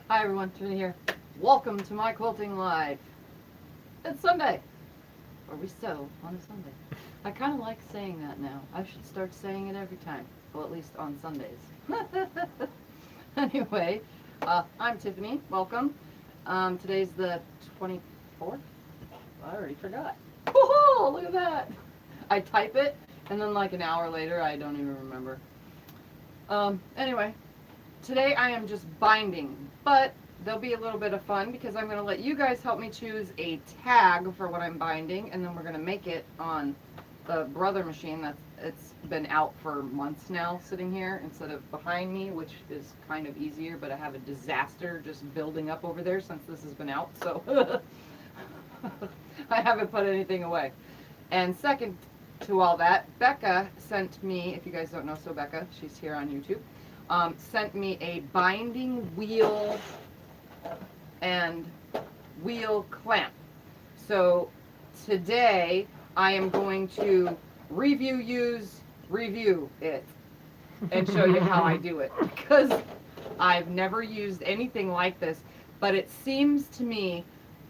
Hi everyone, Tiffany here. Welcome to my quilting live. It's Sunday, or we sew on a Sunday. I kind of like saying that now. I should start saying it every time, well at least on Sundays. Anyway, I'm Tiffany. Welcome. Today's the 24th. I already forgot. Whoa, look at that. I type it, and then like an hour later, I don't even remember. Anyway, today I am just binding, but there'll be a little bit of fun because I'm going to let you guys help me choose a tag for what I'm binding, and then we're going to make it on the Brother machine it's been out for months now, sitting here instead of behind me, which is kind of easier, but I have a disaster just building up over there since this has been out, so I haven't put anything away. And second to all that, Becca sent me, if you guys don't know, so Becca, she's here on YouTube, sent me a binding wheel and wheel clamp. So today I am going to review it and show you how I do it, because I've never used anything like this, but it seems to me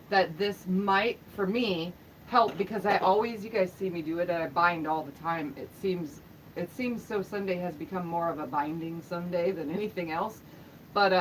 that this might, for me, help, because I always, you guys see me do it and I bind all the time. It seems so Sunday has become more of a binding Sunday than anything else. But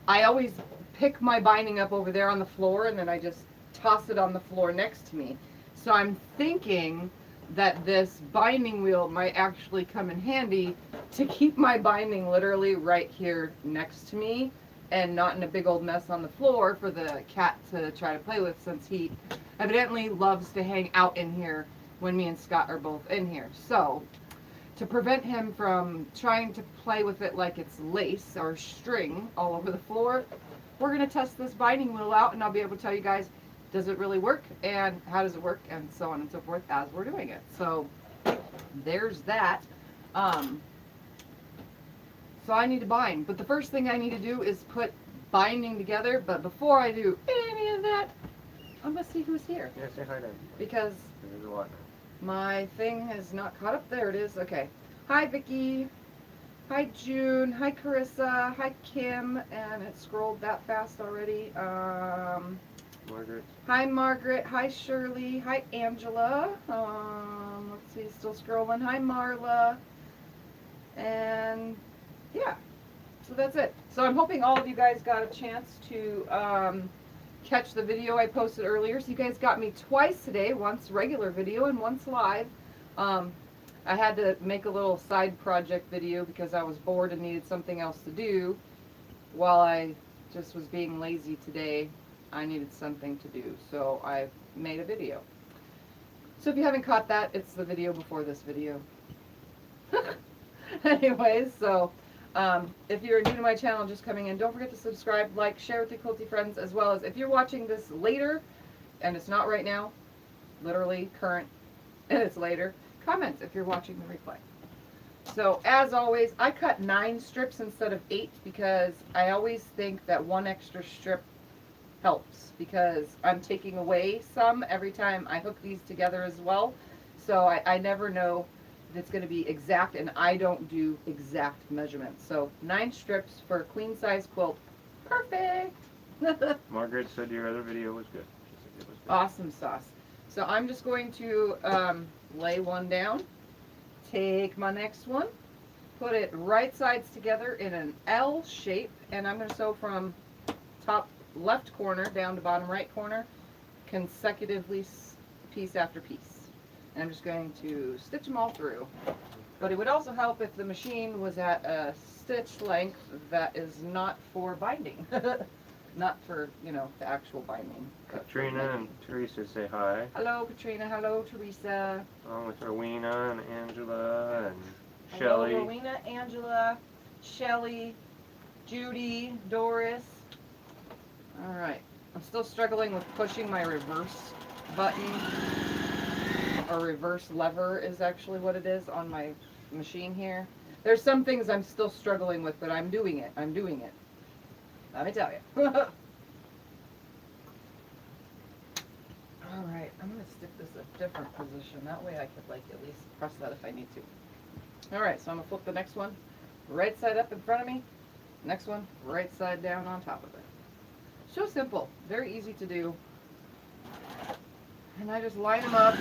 I always pick my binding up over there on the floor and then I just toss it on the floor next to me. So I'm thinking that this binding wheel might actually come in handy to keep my binding literally right here next to me and not in a big old mess on the floor for the cat to try to play with, since he evidently loves to hang out in here when me and Scott are both in here. So to prevent him from trying to play with it like it's lace or string all over the floor, we're going to test this binding wheel out, and I'll be able to tell you guys, does it really work and how does it work, and so on and so forth as we're doing it. So there's that. So I need to bind, but the first thing I need to do is put binding together. But before I do any of that, I'm going to see who's here. Yeah, say hi then. Because There's a lot. my thing has not caught up. There it is. Okay. Hi, Vicki. Hi, June. Hi, Carissa. Hi, Kim. And it scrolled that fast already. Margaret. Hi, Margaret. Hi, Shirley. Hi, Angela. Let's see. Still scrolling. Hi, Marla. And yeah. So that's it. So I'm hoping all of you guys got a chance to catch the video I posted earlier. So you guys got me twice today, once regular video and once live. I had to make a little side project video because I was bored and needed something else to do. While I just was being lazy today, I needed something to do, so I made a video. So if you haven't caught that, it's the video before this video. Anyways, so if you're new to my channel, just coming in, don't forget to subscribe, like, share with your quilty friends, as well as if you're watching this later, and it's not right now, literally current, and it's later, comment if you're watching the replay. So as always, I cut 9 strips instead of 8 because I always think that one extra strip helps, because I'm taking away some every time I hook these together as well. So I never know if it's going to be exact, and I don't do exact measurements. So 9 strips for a queen size quilt. Perfect. Margaret said your other video was good. She said it was good. Awesome sauce. So I'm just going to lay one down, take my next one, put it right sides together in an L shape, and I'm going to sew from top left corner down to bottom right corner consecutively, piece after piece. And I'm just going to stitch them all through. But it would also help if the machine was at a stitch length that is not for binding. Not for, you know, the actual binding. Katrina and Teresa say hi. Hello, Katrina. Hello, Teresa. Along with Rowena and Angela and Hello, Shelly. Rowena, Angela, Shelly, Judy, Doris. Alright. I'm still struggling with pushing my reverse button. Or reverse lever is actually what it is on my machine here. There's some things I'm still struggling with, but I'm doing it. I'm doing it. Let me tell you. Alright, I'm going to stick this in a different position. That way I could, like, at least press that if I need to. Alright, so I'm going to flip the next one right side up in front of me. Next one, right side down on top of it. So simple, very easy to do. And I just line them up.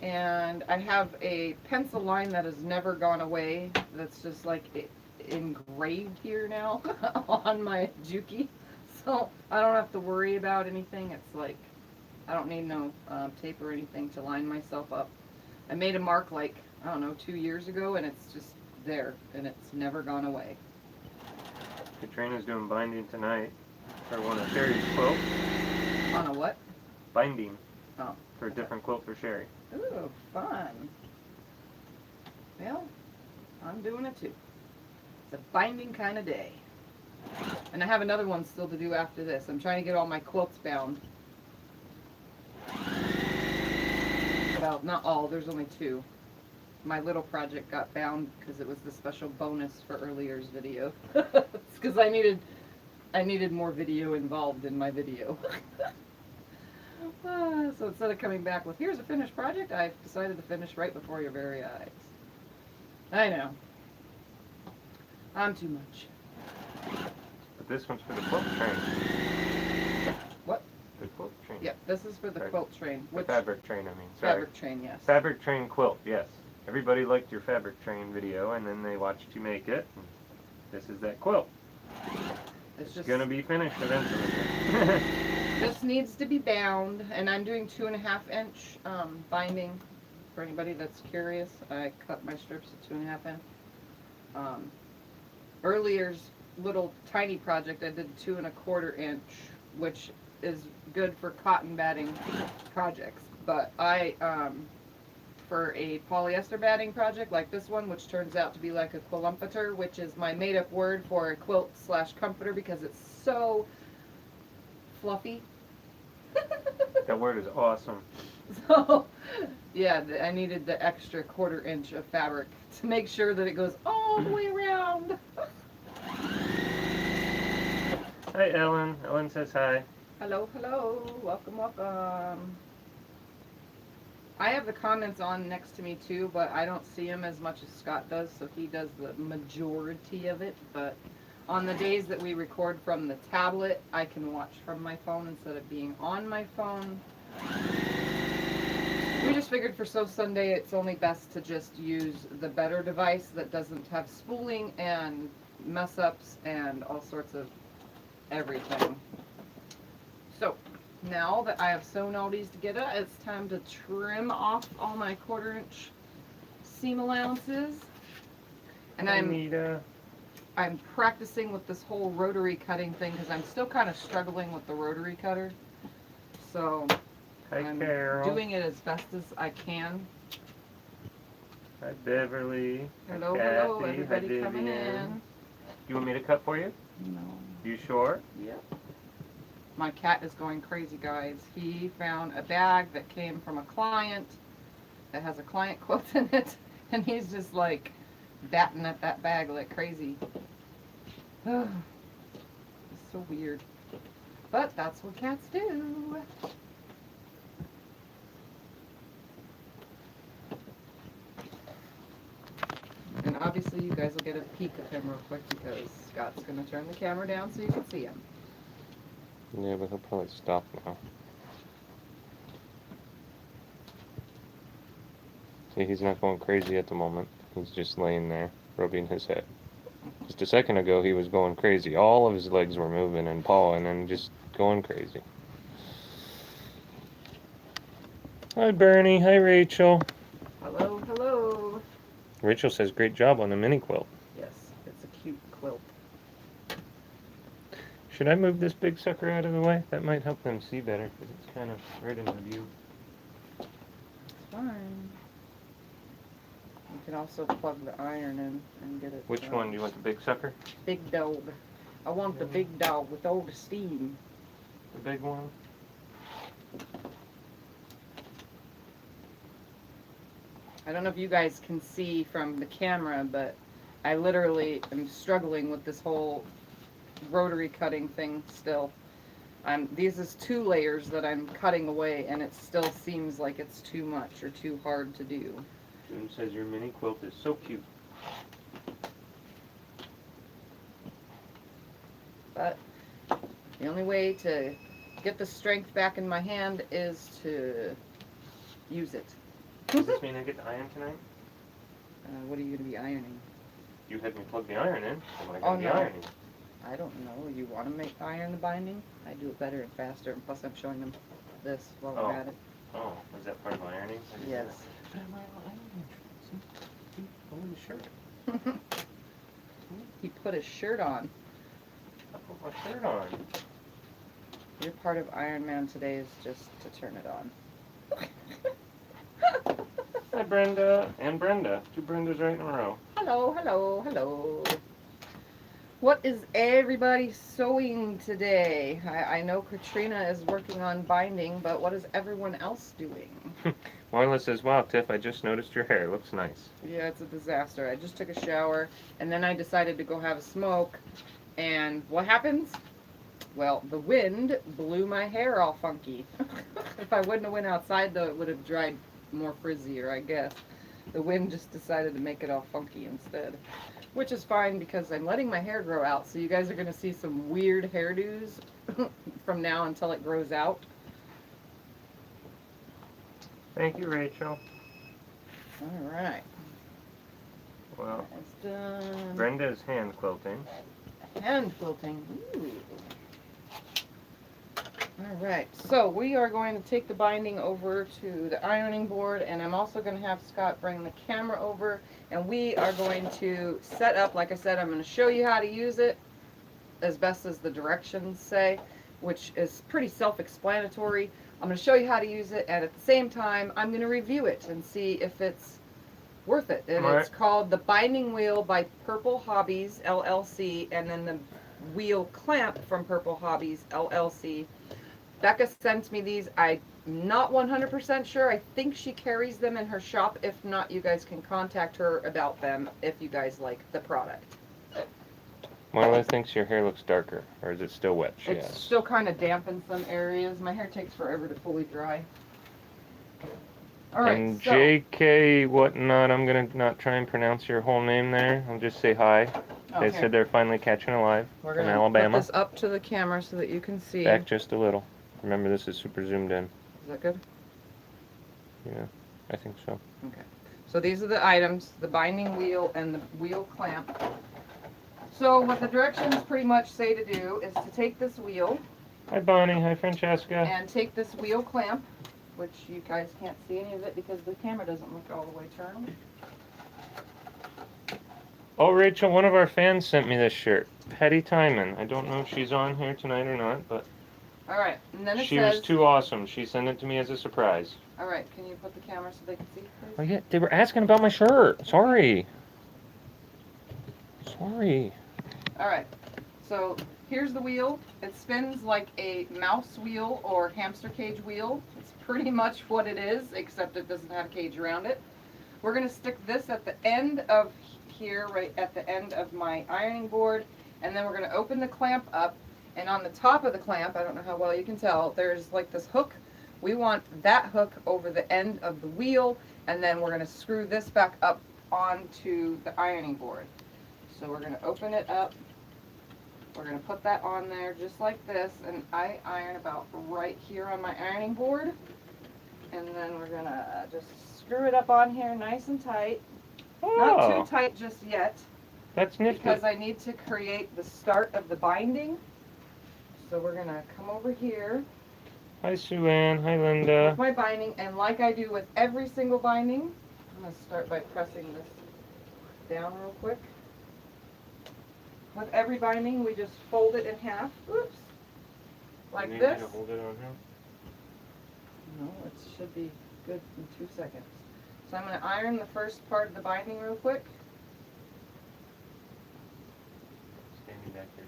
And I have a pencil line that has never gone away. That's just like engraved here now on my Juki. So I don't have to worry about anything. It's like, I don't need no tape or anything to line myself up. I made a mark like, I don't know, 2 years ago, and it's just there, and it's never gone away. Katrina's doing binding tonight for one of Sherry's quilts. On a what? Binding. Oh. For a different quilt for Sherry. Ooh, fun. Well, I'm doing it too. It's a binding kind of day. And I have another one still to do after this. I'm trying to get all my quilts bound. Well, not all, there's only 2. My little project got bound because it was the special bonus for earlier's video. It's because I needed more video involved in my video. So instead of coming back with, here's a finished project, I've decided to finish right before your very eyes. I know. I'm too much. But this one's for the quilt train. What? The quilt train. Yep, this is for the quilt train. The fabric train, I mean. Sorry. Fabric train, yes. Fabric train quilt, yes. Everybody liked your fabric train video, and then they watched you make it. This is that quilt. It's just gonna be finished eventually. This needs to be bound, and I'm doing 2.5 inch binding for anybody that's curious. I cut my strips at 2.5 inch. Earlier's little tiny project, I did 2.25 inch, which is good for cotton batting projects. But I, for a polyester batting project like this one, which turns out to be like a quilumpeter, which is my made-up word for a quilt / comforter because it's so fluffy. That word is awesome. So, yeah, I needed the extra 1/4 inch of fabric to make sure that it goes all the way around. Hi, Ellen. Ellen says hi. Hello, hello. Welcome, welcome. I have the comments on next to me too, but I don't see them as much as Scott does, so he does the majority of it. But on the days that we record from the tablet, I can watch from my phone instead of being on my phone. We just figured for So Sunday it's only best to just use the better device that doesn't have spooling and mess ups and all sorts of everything. So now that I have sewn all these together, it's time to trim off all my 1/4 inch seam allowances. And I'm practicing with this whole rotary cutting thing because I'm still kind of struggling with the rotary cutter. So I'm doing it as best as I can. Hi, Beverly. Hello, Hi, hello, Kathy. everybody Hi, coming Vivian. in. You want me to cut for you? No. You sure? Yep. My cat is going crazy, guys. He found a bag that came from a client that has a client quilt in it, and he's just like batting at that bag like crazy. It's so weird. But that's what cats do. And obviously you guys will get a peek of him real quick because Scott's going to turn the camera down so you can see him. Yeah, but he'll probably stop now. See, he's not going crazy at the moment. He's just laying there, rubbing his head. Just a second ago, he was going crazy. All of his legs were moving and pawing and just going crazy. Hi, Bernie. Hi, Rachel. Hello, hello. Rachel says, great job on the mini quilt. Yes, it's a cute quilt. Should I move this big sucker out of the way? That might help them see better, because it's kind of right in the view. It's fine. You can also plug the iron in and get it. Which one? Do you want the big sucker? Big dog. I want the big dog with all the steam. The big one? I don't know if you guys can see from the camera, but I literally am struggling with this whole rotary cutting thing still. These is 2 layers that I'm cutting away, and it still seems like it's too much or too hard to do. June says your mini quilt is so cute. but the only way to get the strength back in my hand is to use it. Does this mean I get to iron tonight? What are you going to be ironing? You had me plug the iron in. Am I Oh, going to be no. ironing? I don't know. You want to make iron the binding? I do it better and faster, and plus I'm showing them this while we're at it. Oh, is that part of ironing? I didn't know Yes. that. But I'm ironing. See? Oh, the shirt. He put his shirt on. I put my shirt on. Your part of Iron Man today is just to turn it on. Hi, Brenda. And Brenda. Two Brendas right in a row. Hello, hello, hello. What is everybody sewing today? I know Katrina is working on binding, but what is everyone else doing? Marla says, wow, Tiff, I just noticed your hair. Looks nice. Yeah, it's a disaster. I just took a shower, and then I decided to go have a smoke, and what happens? Well, the wind blew my hair all funky. If I wouldn't have went outside, though, it would have dried more frizzier, I guess. The wind just decided to make it all funky instead. Which is fine because I'm letting my hair grow out, so you guys are going to see some weird hairdos from now until it grows out. Thank you, Rachel. Alright. Well, That's done. Brenda's hand quilting. Hand quilting. Ooh. Alright, so we are going to take the binding over to the ironing board, and I'm also going to have Scott bring the camera over, and we are going to set up, like I said, I'm going to show you how to use it as best as the directions say, which is pretty self-explanatory. I'm going to show you how to use it, and at the same time, I'm going to review it and see if it's worth it. And it's called the Binding Wheel by Purple Hobbies, LLC, and then the wheel clamp from Purple Hobbies, LLC. Becca sent me these. I'm not 100% sure. I think she carries them in her shop. If not, you guys can contact her about them if you guys like the product. Marla thinks your hair looks darker, or is it still wet? She It's asks. still kind of damp in some areas. My hair takes forever to fully dry. All right, And so JK whatnot, I'm going to not try and pronounce your whole name there. I'll just say hi. They okay, said they're finally catching alive we're from gonna Alabama. put this up to the camera so that you can see. Back just a little. Remember, this is super zoomed in. Is that good? Yeah, I think so. Okay. So these are the items, the binding wheel and the wheel clamp. So what the directions pretty much say to do is to take this wheel Hi, Bonnie. Hi, Francesca. and take this wheel clamp, which you guys can't see any of it because the camera doesn't look all the way turned. Oh, Rachel, one of our fans sent me this shirt. Petty Timon. I don't know if she's on here tonight or not, but All right, and then it she says, was too awesome. She sent it to me as a surprise. all right, can you put the camera so they can see, Oh, please? yeah, they were asking about my shirt. Sorry. Sorry. All right, so here's the wheel. It spins like a mouse wheel or hamster cage wheel. It's pretty much what it is, except it doesn't have a cage around it. We're going to stick this at the end of here, right at the end of my ironing board, and then we're going to open the clamp up, and on the top of the clamp, I don't know how well you can tell, there's like this hook. We want that hook over the end of the wheel, and then we're going to screw this back up onto the ironing board. So we're going to open it up. We're going to put that on there just like this, and I iron about right here on my ironing board, and then we're going to just screw it up on here nice and tight. Not Oh, too tight just yet, that's nifty. because I need to create the start of the binding. So we're going to come over here Hi, Sue Ann. Hi, with Linda. my binding, and like I do with every single binding, I'm going to start by pressing this down real quick. With every binding, we just fold it in half. Oops. Like You need this. me to hold it on here? No, it should be good in 2 seconds. So I'm going to iron the first part of the binding real quick. Standing back here.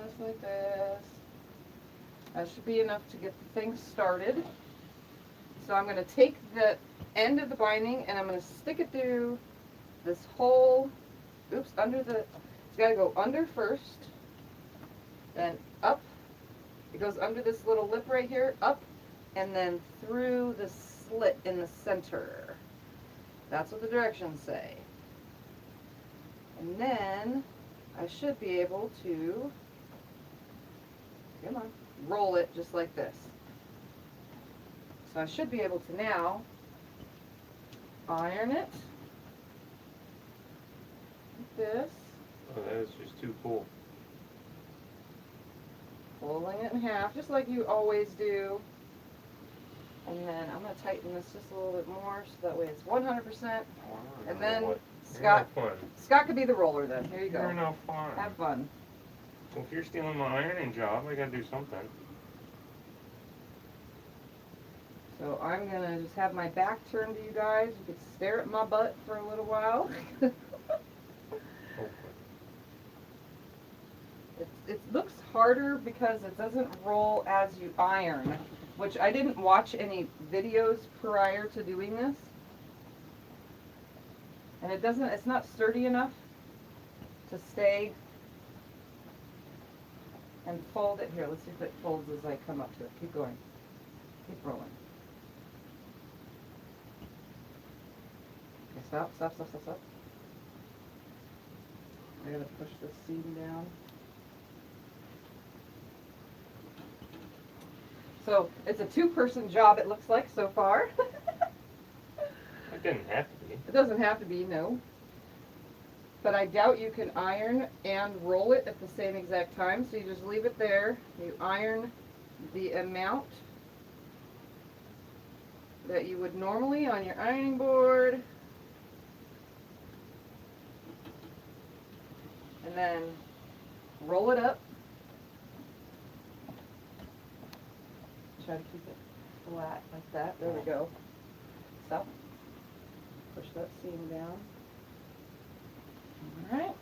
Just like this. That should be enough to get the thing started. So I'm going to take the end of the binding and I'm going to stick it through this hole. Oops, under the, it's got to go under first, then up. It goes under this little lip right here, up, and then through the slit in the center. That's what the directions say. And then I should be able to, come on, roll it just like this. So I should be able to now iron it like this, Oh, that is just too cool. folding it in half, just like you always do. And then I'm going to tighten this just a little bit more so that way it's 100%. And then Scott, You're no fun. Scott could be the roller then. Here you go. You're no fun. Have fun. Well, if you're stealing my ironing job, I gotta do something. So I'm going to just have my back turned to you guys. You could stare at my butt for a little while. It looks harder because it doesn't roll as you iron, which I didn't watch any videos prior to doing this. And it's not sturdy enough to stay and fold it. Here, let's see if it folds as I come up to it. Keep going. Keep rolling. Okay, stop, stop, stop, stop, stop. I gotta push this seam down. So it's a two-person job, it looks like, so far. It didn't have to be. It doesn't have to be, no. But I doubt you can iron and roll it at the same exact time, so you just leave it there. You iron the amount that you would normally on your ironing board. And then roll it up. Try to keep it flat like that. There we go. Stop. Push that seam down. Alright.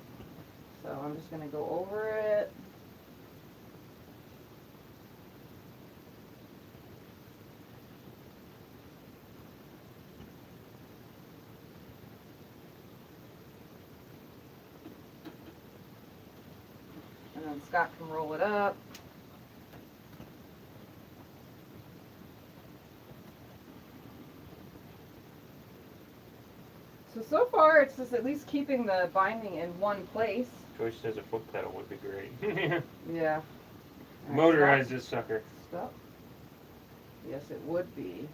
So I'm just going to go over it. And then Scott can roll it up. So far it's just at least keeping the binding in one place. Joyce says a foot pedal would be great. Yeah. Motorize this sucker. Stop. Yes, it would be.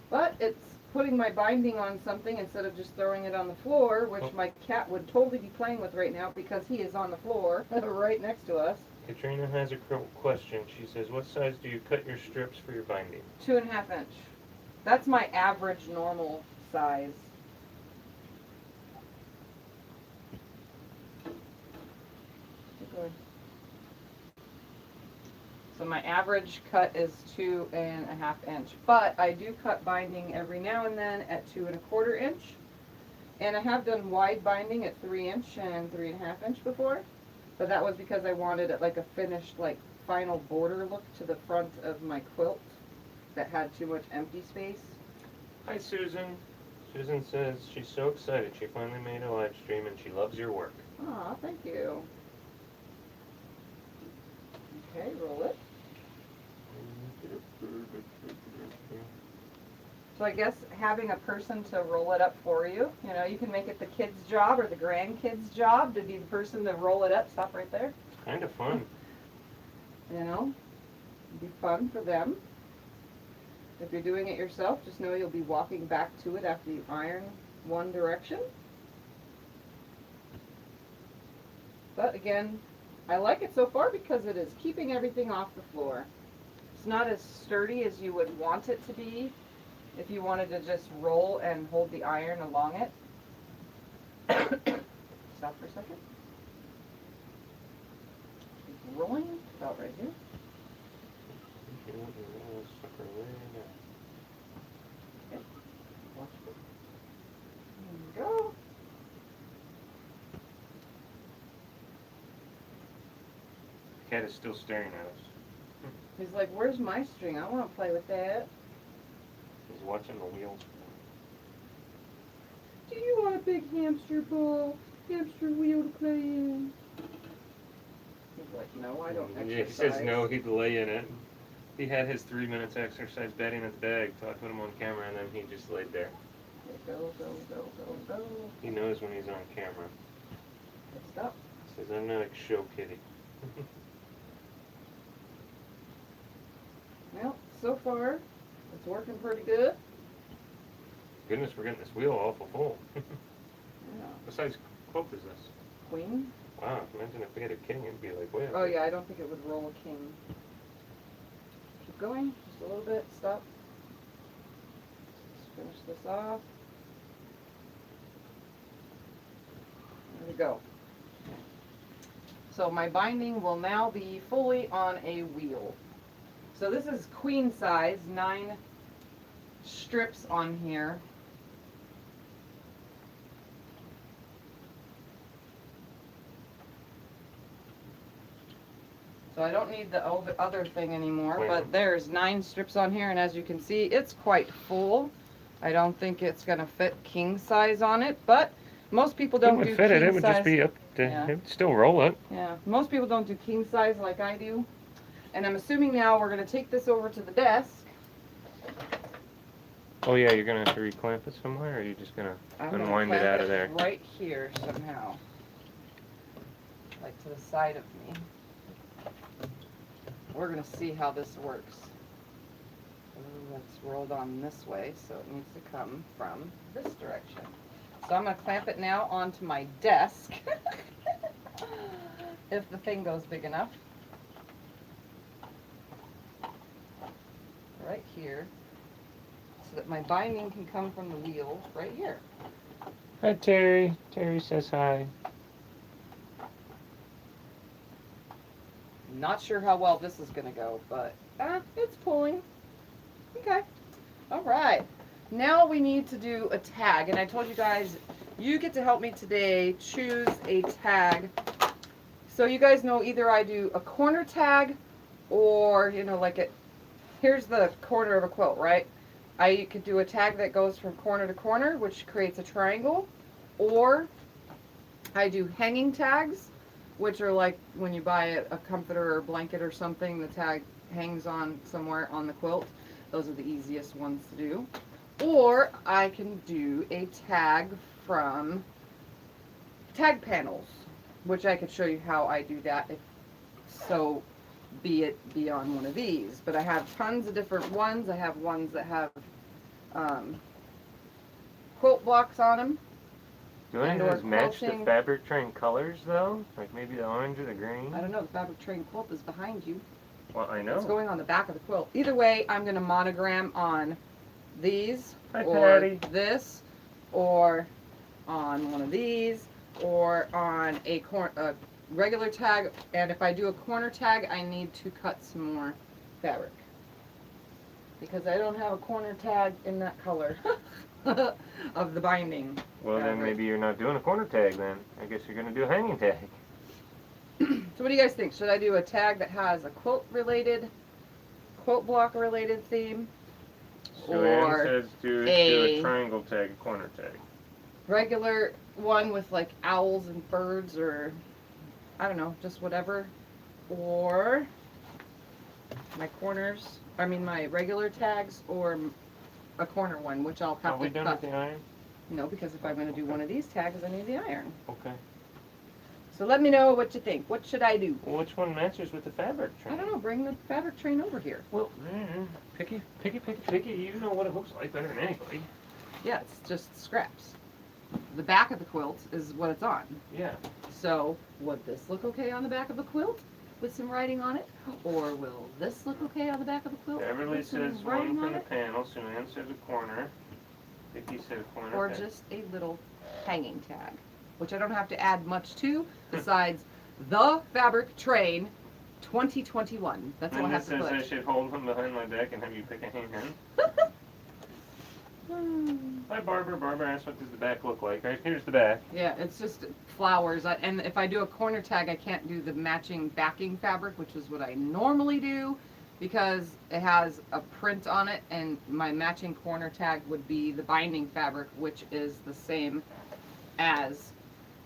But it's putting my binding on something instead of just throwing it on the floor, which my cat would totally be playing with right now because he is on the floor right next to us. Katrina has a question. She says, what size do you cut your strips for your binding? 2.5 inch. That's my average normal size. Keep going. So my average cut is 2.5 inch, but I do cut binding every now and then at 2.25 inch, and I have done wide binding at 3 inch and 3.5 inch before, but that was because I wanted it like a finished, like final border look to the front of my quilt that had too much empty space. Hi, Susan. Susan says she's so excited she finally made a live stream and she loves your work. Aw, thank you. Okay, roll it. So I guess having a person to roll it up for you, you know, you can make it the kid's job or the grandkid's job to be the person to roll it up. Stop right there. It's kind of fun. You know, it'd be fun for them. If you're doing it yourself, just know you'll be walking back to it after you iron one direction. But again, I like it so far because it is keeping everything off the floor. It's not as sturdy as you would want it to be if you wanted to just roll and hold the iron along it. Stop for a second. Keep rolling, about right here. Okay. Watch it. There we go. The cat is still staring at us. He's like, where's my string? I want to play with that. He's watching the wheels. Do you want a big hamster ball, hamster wheel to play in? He's like, no, I don't exercise. Yeah, he says no, he'd lay in it. He had his 3 minutes exercise bedding at the bag, so I put him on camera, and then he just laid there. Okay, go, go, go, go, go. He knows when he's on camera. Okay, stop. Because I'm not a show kitty. Well, so far, it's working pretty good. Goodness, we're getting this wheel awful full. Yeah. What size quilt is this? Queen? Wow, imagine if we had a king, it'd be like, wait. Oh yeah, I don't think it would roll a king. Keep going, just a little bit, stop. Let's finish this off. There we go. So my binding will now be fully on a wheel. So this is queen size, 9 strips on here. So I don't need the other thing anymore, but there's 9 strips on here, and as you can see, it's quite full. I don't think it's gonna fit king size on it, but most people don't do king size. It would just be up to, Yeah. it would still roll it. Yeah, most people don't do king size like I do. And I'm assuming now we're gonna take this over to the desk. Oh yeah, you're gonna have to reclamp it somewhere, or are you just gonna unwind it out of there? Right here somehow. Like to the side of me. We're gonna see how this works. It's rolled on this way, so it needs to come from this direction. So I'm gonna clamp it now onto my desk. If the thing goes big enough. Right here. So that my binding can come from the wheel right here. Hi Terry. Terry says hi. Not sure how well this is gonna go, but it's pulling. Okay. Alright. Now we need to do a tag, and I told you guys you get to help me today choose a tag. So you guys know either I do a corner tag or, you know, like here's the corner of a quilt, right? I could do a tag that goes from corner to corner, which creates a triangle, or I do hanging tags, which are like when you buy a comforter or blanket or something, the tag hangs on somewhere on the quilt. Those are the easiest ones to do. Or I can do a tag from tag panels, which I could show you how I do that if so be it be on one of these. But I have tons of different ones. I have ones that have quilt blocks on them. Do any of those match the fabric train colors though? Like maybe the orange or the green? I don't know. The fabric train quilt is behind you. Well, I know. It's going on the back of the quilt. Either way, I'm going to monogram on these, Hi, or Patty. this, or on one of these, or on a regular tag. And if I do a corner tag, I need to cut some more fabric. Because I don't have a corner tag in that color of the binding. Well, then maybe you're not doing a corner tag then. I guess you're going to do a hanging tag. So what do you guys think? Should I do a tag that has a quilt block related theme? So Ann says do a triangle tag, a corner tag. Regular one with like owls and birds, or I don't know, just whatever. Or my regular tags, or a corner one, which I'll have to cut. Are we done with the iron? No, because if I'm going to do one of these tags, I need the iron. Okay. So let me know what you think. What should I do? Well, which one matches with the fabric train? I don't know. Bring the fabric train over here. Well, picky. You know what it looks like better than anybody. Yeah, it's just scraps. The back of the quilt is what it's on. Yeah. So, would this look okay on the back of the quilt with some writing on it? Or will this look okay on the back of the quilt? Beverly says one from the panel, Sue-Ann says a corner, Vicky said a corner. Or just a little hanging tag, which I don't have to add much to, besides the fabric train 2021. That's all I have to put. Linda says I should hold them behind my back and have you pick a hand. Hi Barbara. Barbara asked what does the back look like. Right, here's the back. Yeah, it's just flowers. And if I do a corner tag, I can't do the matching backing fabric, which is what I normally do, because it has a print on it, and my matching corner tag would be the binding fabric, which is the same as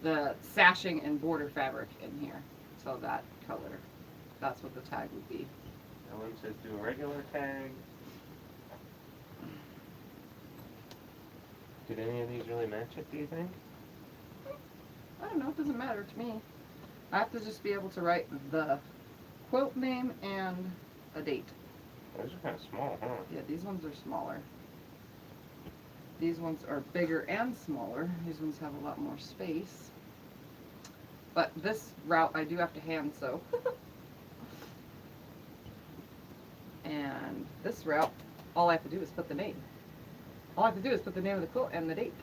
the sashing and border fabric in here. So that color, that's what the tag would be. Ellen says do a regular tag. Did any of these really match it, do you think? I don't know, it doesn't matter to me. I have to just be able to write the quilt name and a date. Those are kind of small, huh? Yeah, these ones are smaller. These ones are bigger and smaller. These ones have a lot more space. But this route I do have to hand sew. And this route, all I have to do is put the name. All I have to do is put the name of the quilt and the date.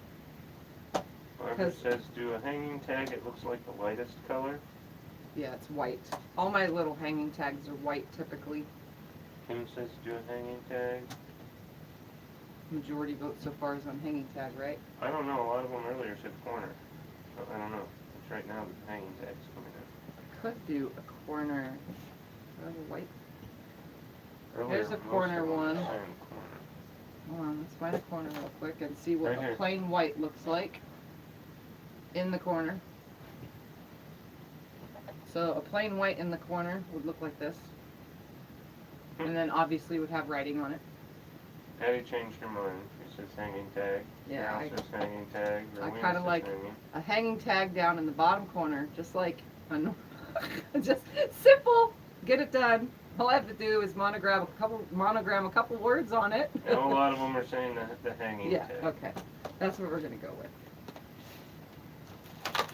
Barbara says do a hanging tag. It looks like the lightest color. Yeah, it's white. All my little hanging tags are white typically. Kim says do a hanging tag. Majority vote so far is on hanging tag, right? I don't know. A lot of them earlier said corner. I don't know. It's right now the hanging tag's coming in. Could do a corner. Do I have a white? Earlier, There's a most corner of them were one. saying corner. Hold on, let's find a corner real quick and see what Right a here. plain white looks like in the corner. So a plain white in the corner would look like this. And then obviously would have writing on it. Addie changed her mind. She says hanging tag. Yeah, Carol says hanging tag. I Rowena kinda says like hanging. a hanging tag down in the bottom corner, just like just simple. Get it done. All I have to do is monogram a couple words on it. And a lot of them are saying the hanging Yeah, tag. okay. That's what we're gonna go with.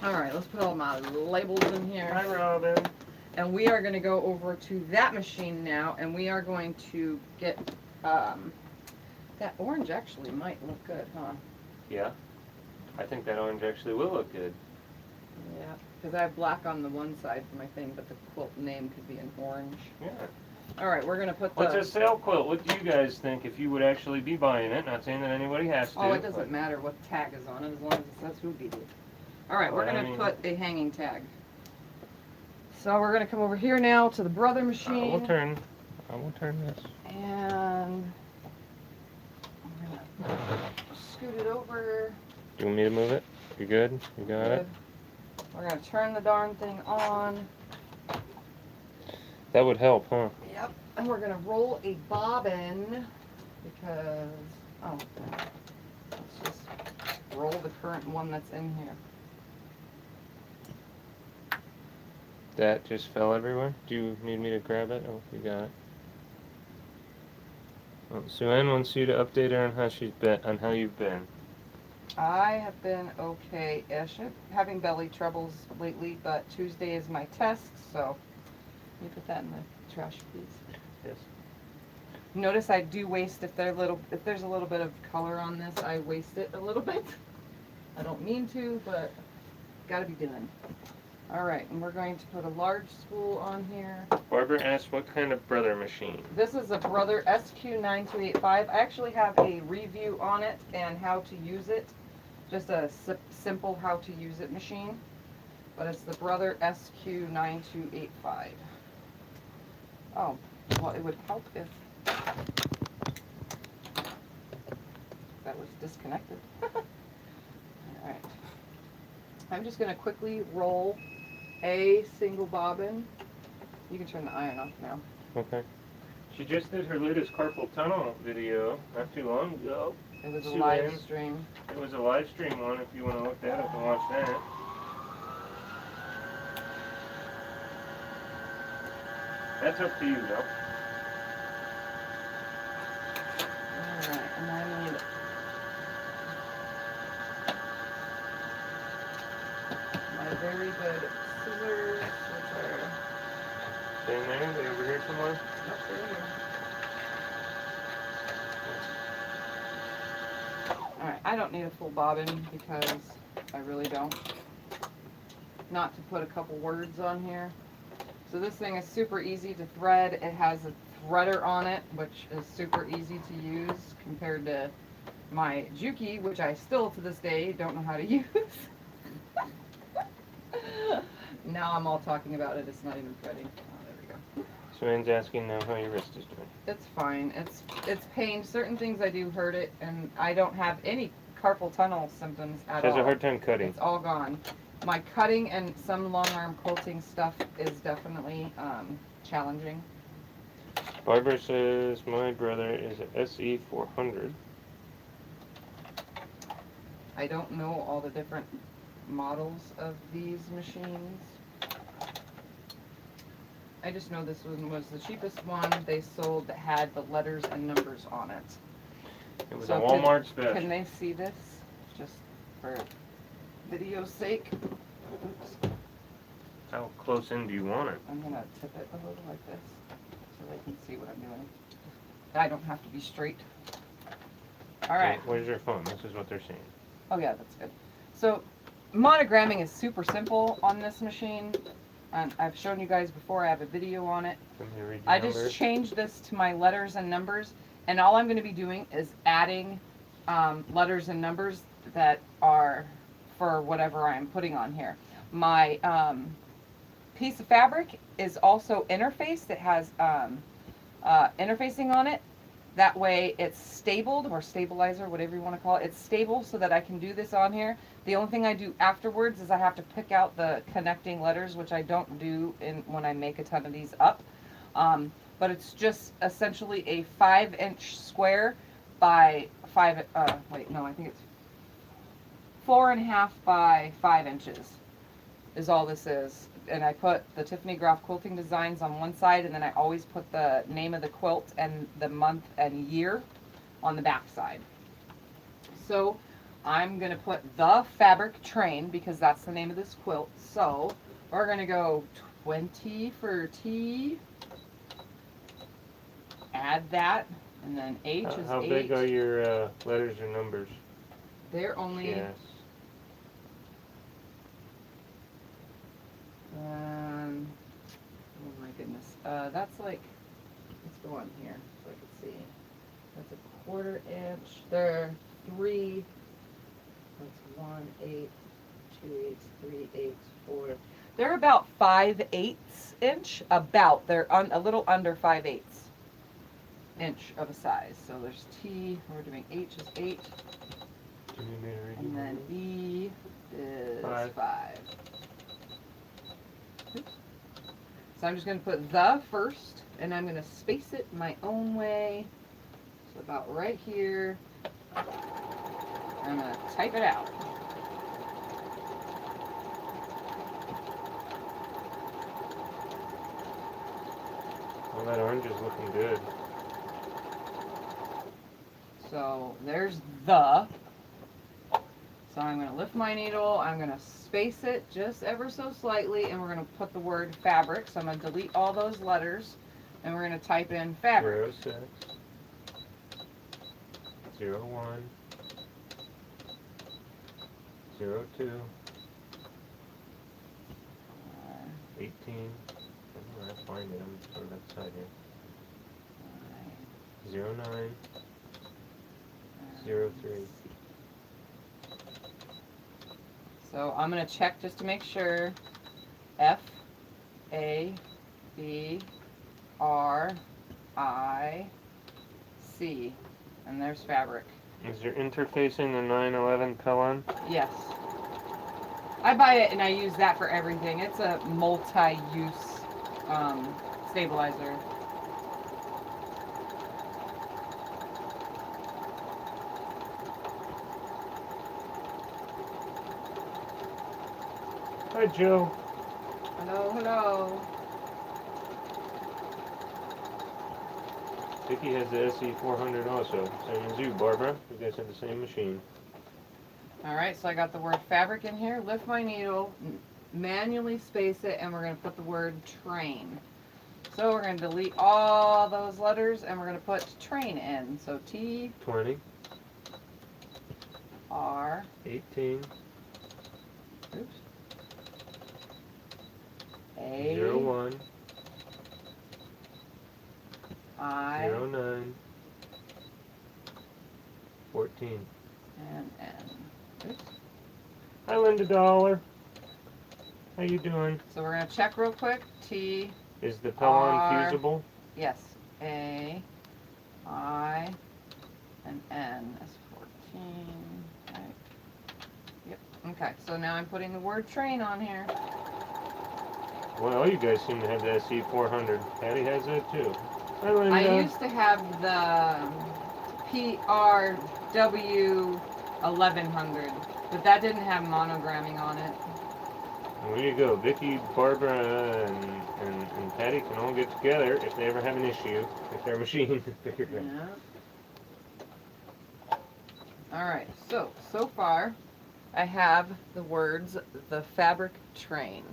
Alright, let's put all my labels in here. Hi, Robin. And we are gonna go over to that machine now, and we are going to get, that orange actually might look good, huh? Yeah. I think that orange actually will look good. Yeah, because I have black on the one side for my thing, but the quilt name could be in orange. Yeah. Alright, we're gonna put the... What's a sale quilt? What do you guys think if you would actually be buying it? Not saying that anybody has to. Oh, it doesn't but- matter what tag is on it, as long as it says who did it. Alright, we're Well, I gonna mean- put a hanging tag. So we're gonna come over here now to the brother I machine. will turn this. And I'm gonna scoot it over. Do you want me to move it? You good? You got it? We're gonna turn the darn thing on. That would help, huh? Yep. And we're gonna roll a bobbin because, oh, let's just roll the current one that's in here. That just fell everywhere. Do you need me to grab it? Oh, you got it. Oh, Sue Ann wants you to update her on how she's been, on how you've been. I have been okay-ish. I'm having belly troubles lately, but Tuesday is my test, so let me put that in the trash, please. Yes. Notice I do waste if there's a little bit of color on this, I waste it a little bit. I don't mean to, but gotta be done. Alright, and we're going to put a large spool on here. Barbara asked what kind of brother machine. This is a Brother SQ9285. I actually have a review on it and how to use it. Just a simple how to use it machine. But it's the Brother SQ9285. Oh, well it would help if that was disconnected. Alright. I'm just going to quickly roll a single bobbin. You can turn the iron off now. Okay. She just did her latest carpal tunnel video not too long ago. It was a Sue live Ann. stream. It was a live stream one if you want to look that up and watch that. That's up to you, though. Alright, and I need my very good scissors, which are Staying there? They over here somewhere? up there. Alright, I don't need a full bobbin because I really don't. Not to put a couple words on here. So this thing is super easy to thread. It has a threader on it, which is super easy to use compared to my Juki, which I still to this day don't know how to use. Now I'm all talking about it, it's not even threading. Oh, there we go. Sue Ann's asking now how your wrist is doing. It's fine. It's pain. Certain things I do hurt it, and I don't have any carpal tunnel symptoms at She has all. a hard time cutting. It's all gone. My cutting and some long arm quilting stuff is definitely challenging. Barbara says my brother is a SE400. I don't know all the different models of these machines. I just know this one was the cheapest one they sold that had the letters and numbers on it. It was So a Walmart special. Can they see this? Just for video's sake. Oops. How close in do you want it? I'm gonna tip it a little like this so they can see what I'm doing. I don't have to be straight. All right. Where's your phone? This is what they're saying. Oh yeah, that's good. So monogramming is super simple on this machine. And I've shown you guys before. I have a video on it. Let me read the I numbers. just changed this to my letters and numbers, and all I'm going to be doing is adding letters and numbers that are for whatever I'm putting on here. My piece of fabric is also interfaced. It has interfacing on it. That way it's stabled, or stabilizer, whatever you want to call it. It's stable so that I can do this on here. The only thing I do afterwards is I have to pick out the connecting letters, which I don't do when I make a ton of these up. But it's just essentially a 5-inch square by 5, wait, no, I think it's 4.5 by 5 inches is all this is. And I put the Tiffany Groff quilting designs on one side, and then I always put the name of the quilt and the month and year on the back side. So I'm going to put the fabric train because that's the name of this quilt. So we're going to go 20 for T, add that, and then H is How 8. big are your letters or numbers? They're only... Yes. Oh my goodness. That's like, let's go on here so I can see. That's a 1/4 inch. They're 3, that's 1 8, 2 8s, 3 8s, 4. They're about 5/8 inch, about. They're a little under 5/8 inch of a size. So there's T, we're doing H is 8, and then E is 5. So I'm just going to put the first, and I'm going to space it my own way. So about right here. I'm going to type it out. Well, that orange is looking good. So there's the. So I'm going to lift my needle, I'm going to space it just ever so slightly, and we're going to put the word fabric. So I'm going to delete all those letters, and we're going to type in fabric. 06, 01, 02, 18. I'm not finding them sort of outside here. 09, 03. So I'm going to check just to make sure. F, A, B, R, I, C. And there's fabric. Is your interfacing the 911 Pellon? Yes. I buy it and I use that for everything. It's a multi-use stabilizer. Hi, Joe. Hello, hello. Vicky has the SE400 also. Same as you, Barbara. You guys have the same machine. Alright, so I got the word fabric in here. Lift my needle, manually space it, and we're going to put the word train. So we're going to delete all those letters, and we're going to put train in. So T, 20, R, 18, oops, A, 01, I, 09, 14. and N. Oops. Hi, Linda Dollar. How you doing? So we're going to check real quick. T, Is the Pellon R. fusible? yes, A, I, and N is 14. Right. Yep. Okay, so now I'm putting the word train on here. Well, all you guys seem to have the SE400. Patty has that too. Hi, Linda. I used to have the PRW 1100, but that didn't have monogramming on it. There you go. Vicky, Barbara, and Patty can all get together if they ever have an issue with their machine to figure it out. Yeah. Alright, so far I have the words the fabric train,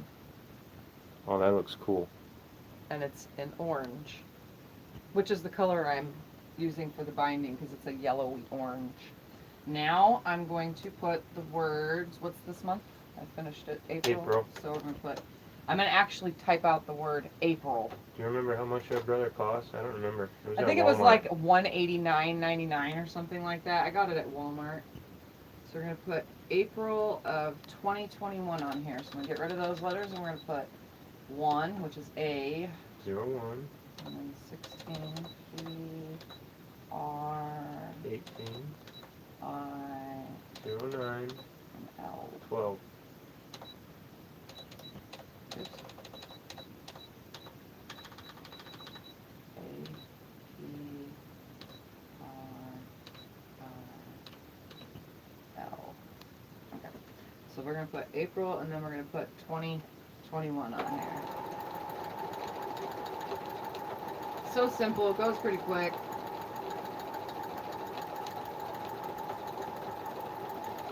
Oh, that looks cool. and it's in orange, which is the color I'm using for the binding because it's a yellowy orange. Now I'm going to put the words, what's this month? I finished it, April. So we're going to put, I'm going to actually type out the word April. Do you remember how much that brother cost? I don't remember. I think it was like $189.99 or something like that. I got it at Walmart. So we're going to put April of 2021 on here. So I'm going to get rid of those letters and we're going to put 1, which is A. 01. And then 16, P, R, 18. I, 09. and L. 12. Oops. A, P, R, I, L. Okay. So we're going to put April and then we're going to put 2021 on here. So simple, it goes pretty quick.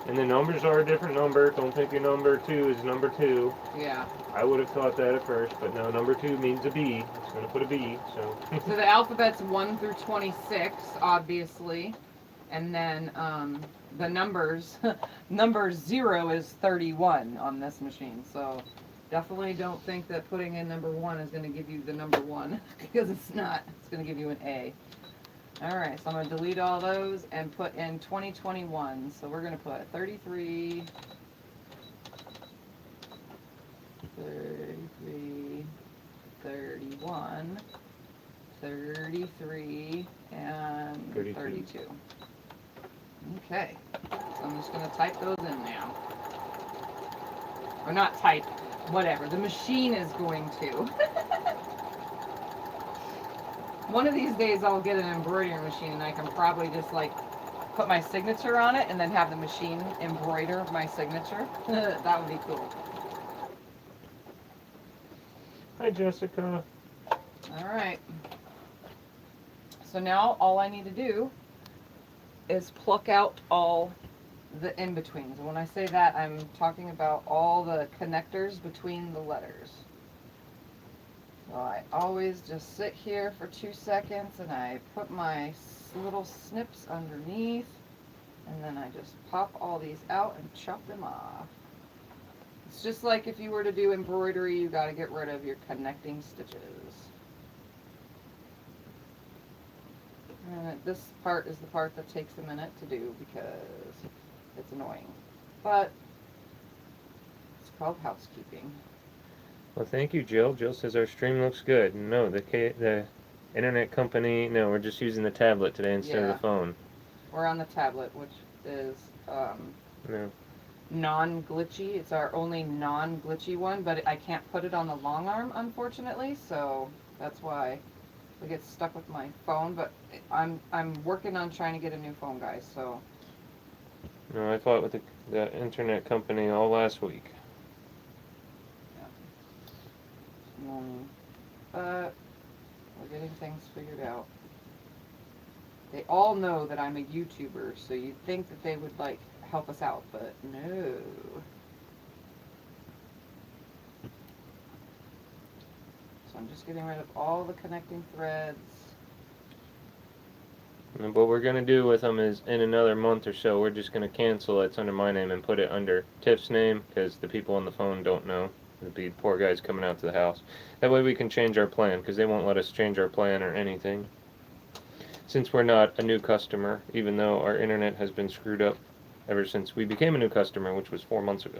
And the numbers are a different number. Don't think your number 2 is number 2. Yeah. I would have thought that at first, but no, number 2 means a B. It's going to put a B, so. So the alphabet's 1 through 26, obviously. And then the numbers, number 0 is 31 on this machine. So definitely don't think that putting in number 1 is going to give you the number 1, because it's not. It's going to give you an A. Alright, so I'm going to delete all those and put in 2021. So we're going to put 33, 31, 33, and 32. Okay, so I'm just going to type those in now. Or not type, whatever. The machine is going to. One of these days I'll get an embroidery machine and I can probably just like put my signature on it and then have the machine embroider my signature. That would be cool. Hi, Jessica. Alright. So now all I need to do is pluck out all the in-betweens. And when I say that, I'm talking about all the connectors between the letters. So I always just sit here for 2 seconds and I put my little snips underneath and then I just pop all these out and chop them off. It's just like if you were to do embroidery, you got to get rid of your connecting stitches. And this part is the part that takes a minute to do because it's annoying. But it's called housekeeping. Well, thank you, Jill. Jill says our stream looks good. No, the internet company, no, we're just using the tablet today instead of the phone. We're on the tablet, which is No. non-glitchy. It's our only non-glitchy one, but I can't put it on the long arm, unfortunately, so that's why we get stuck with my phone. But I'm working on trying to get a new phone, guys, so. No, I fought with the internet company all last week. But we're getting things figured out. They all know that I'm a YouTuber, so you'd think that they would like help us out, but no. So I'm just getting rid of all the connecting threads. And what we're going to do with them is in another month or so, we're just going to cancel it's under my name and put it under Tiff's name because the people on the phone don't know. It'd be poor guys coming out to the house. That way we can change our plan because they won't let us change our plan or anything. Since we're not a new customer, even though our internet has been screwed up ever since we became a new customer, which was 4 months ago.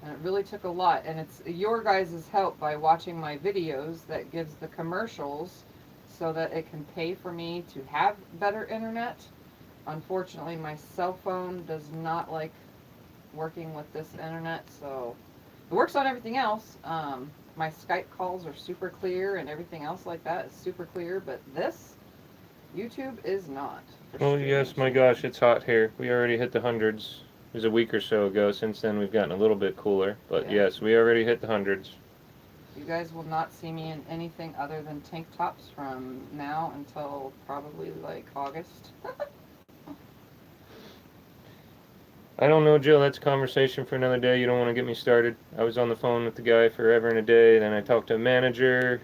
And it really took a lot, and it's your guys' help by watching my videos that gives the commercials so that it can pay for me to have better internet. Unfortunately, my cell phone does not like working with this internet, so it works on everything else. My Skype calls are super clear and everything else like that is super clear, but this YouTube is not. for Oh yes, my streaming. gosh, it's hot here. We already hit the hundreds. It was a week or so ago. Since then, we've gotten a little bit cooler. But Yeah. yes, we already hit the hundreds. You guys will not see me in anything other than tank tops from now until probably like August. I don't know, Jill. That's a conversation for another day. You don't want to get me started. I was on the phone with the guy forever and a day. Then I talked to a manager,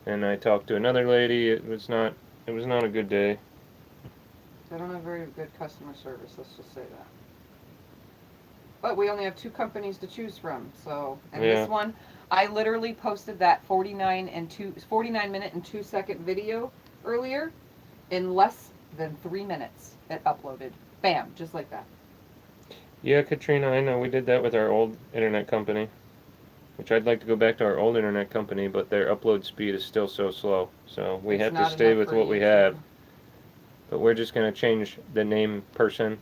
and I talked to another lady. It was not a good day. They don't have very good customer service, let's just say that. But we only have 2 companies to choose from, so, and Yeah. this one, I literally posted that 49 minute and 2 second video earlier. In less than 3 minutes, it uploaded. Bam, just like that. Yeah, Katrina, I know. We did that with our old internet company, which I'd like to go back to our old internet company, but their upload speed is still so slow. So we It's have to not stay enough with for what we YouTube. have. But we're just going to change the name person.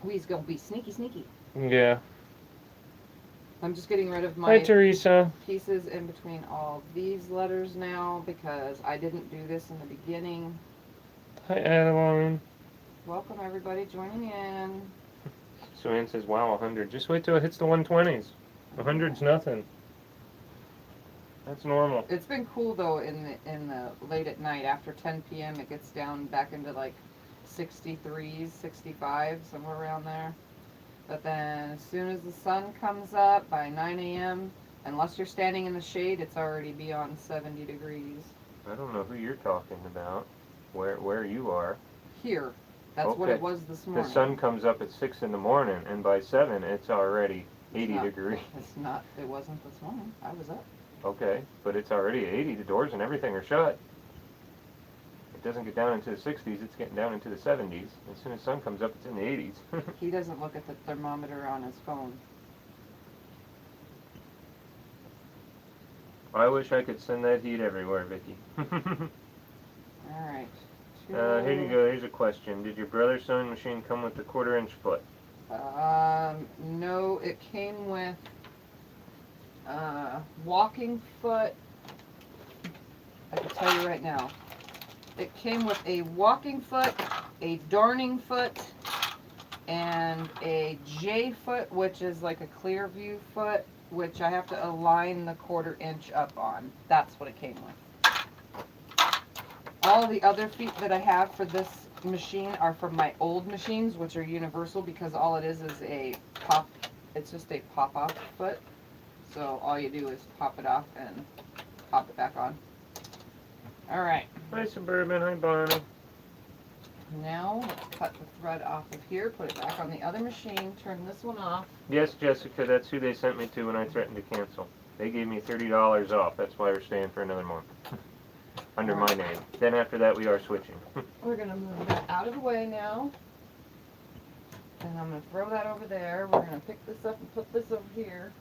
We's gonna be sneaky. Yeah. I'm just getting rid of Hi, my Teresa. pieces in between all these letters now because I didn't do this in the beginning. Hi, Adeline. Welcome everybody joining in. So Ann says, wow, 100. Just wait till it hits the 120s. 100's nothing. That's normal. It's been cool though in the late at night after 10 p.m. it gets down back into like 63s, 65, somewhere around there. But then as soon as the sun comes up by 9 a.m., unless you're standing in the shade, it's already beyond 70 degrees. I don't know who you're talking about. Where you are. Here. That's what Okay. it was this morning. The sun comes up at 6 in the morning, and by 7, it's already 80 degrees. It wasn't this morning. I was up. Okay, but it's already 80. The doors and everything are shut. It doesn't get down into the 60s. It's getting down into the 70s. As soon as the sun comes up, it's in the 80s. He doesn't look at the thermometer on his phone. I wish I could send that heat everywhere, Vicky. Alright. Here you go. Here's a question. Did your brother's sewing machine come with the 1/4 inch foot? No, it came with walking foot. I can tell you right now. It came with a walking foot, a darning foot, and a J foot, which is like a clear view foot, which I have to align the 1/4 inch up on. That's what it came with. All the other feet that I have for this machine are from my old machines, which are universal because all it is a pop. It's just a pop-off foot. So all you do is pop it off and pop it back on. Alright. Hi, Suburban. Hi, Bonnie. Now, let's cut the thread off of here, put it back on the other machine, turn this one off. Yes, Jessica, that's who they sent me to when I threatened to cancel. They gave me $30 off. That's why we're staying for another month. Under my name. Then after that, we are switching. We're going to move that out of the way now. And I'm going to throw that over there. We're going to pick this up and put this over here.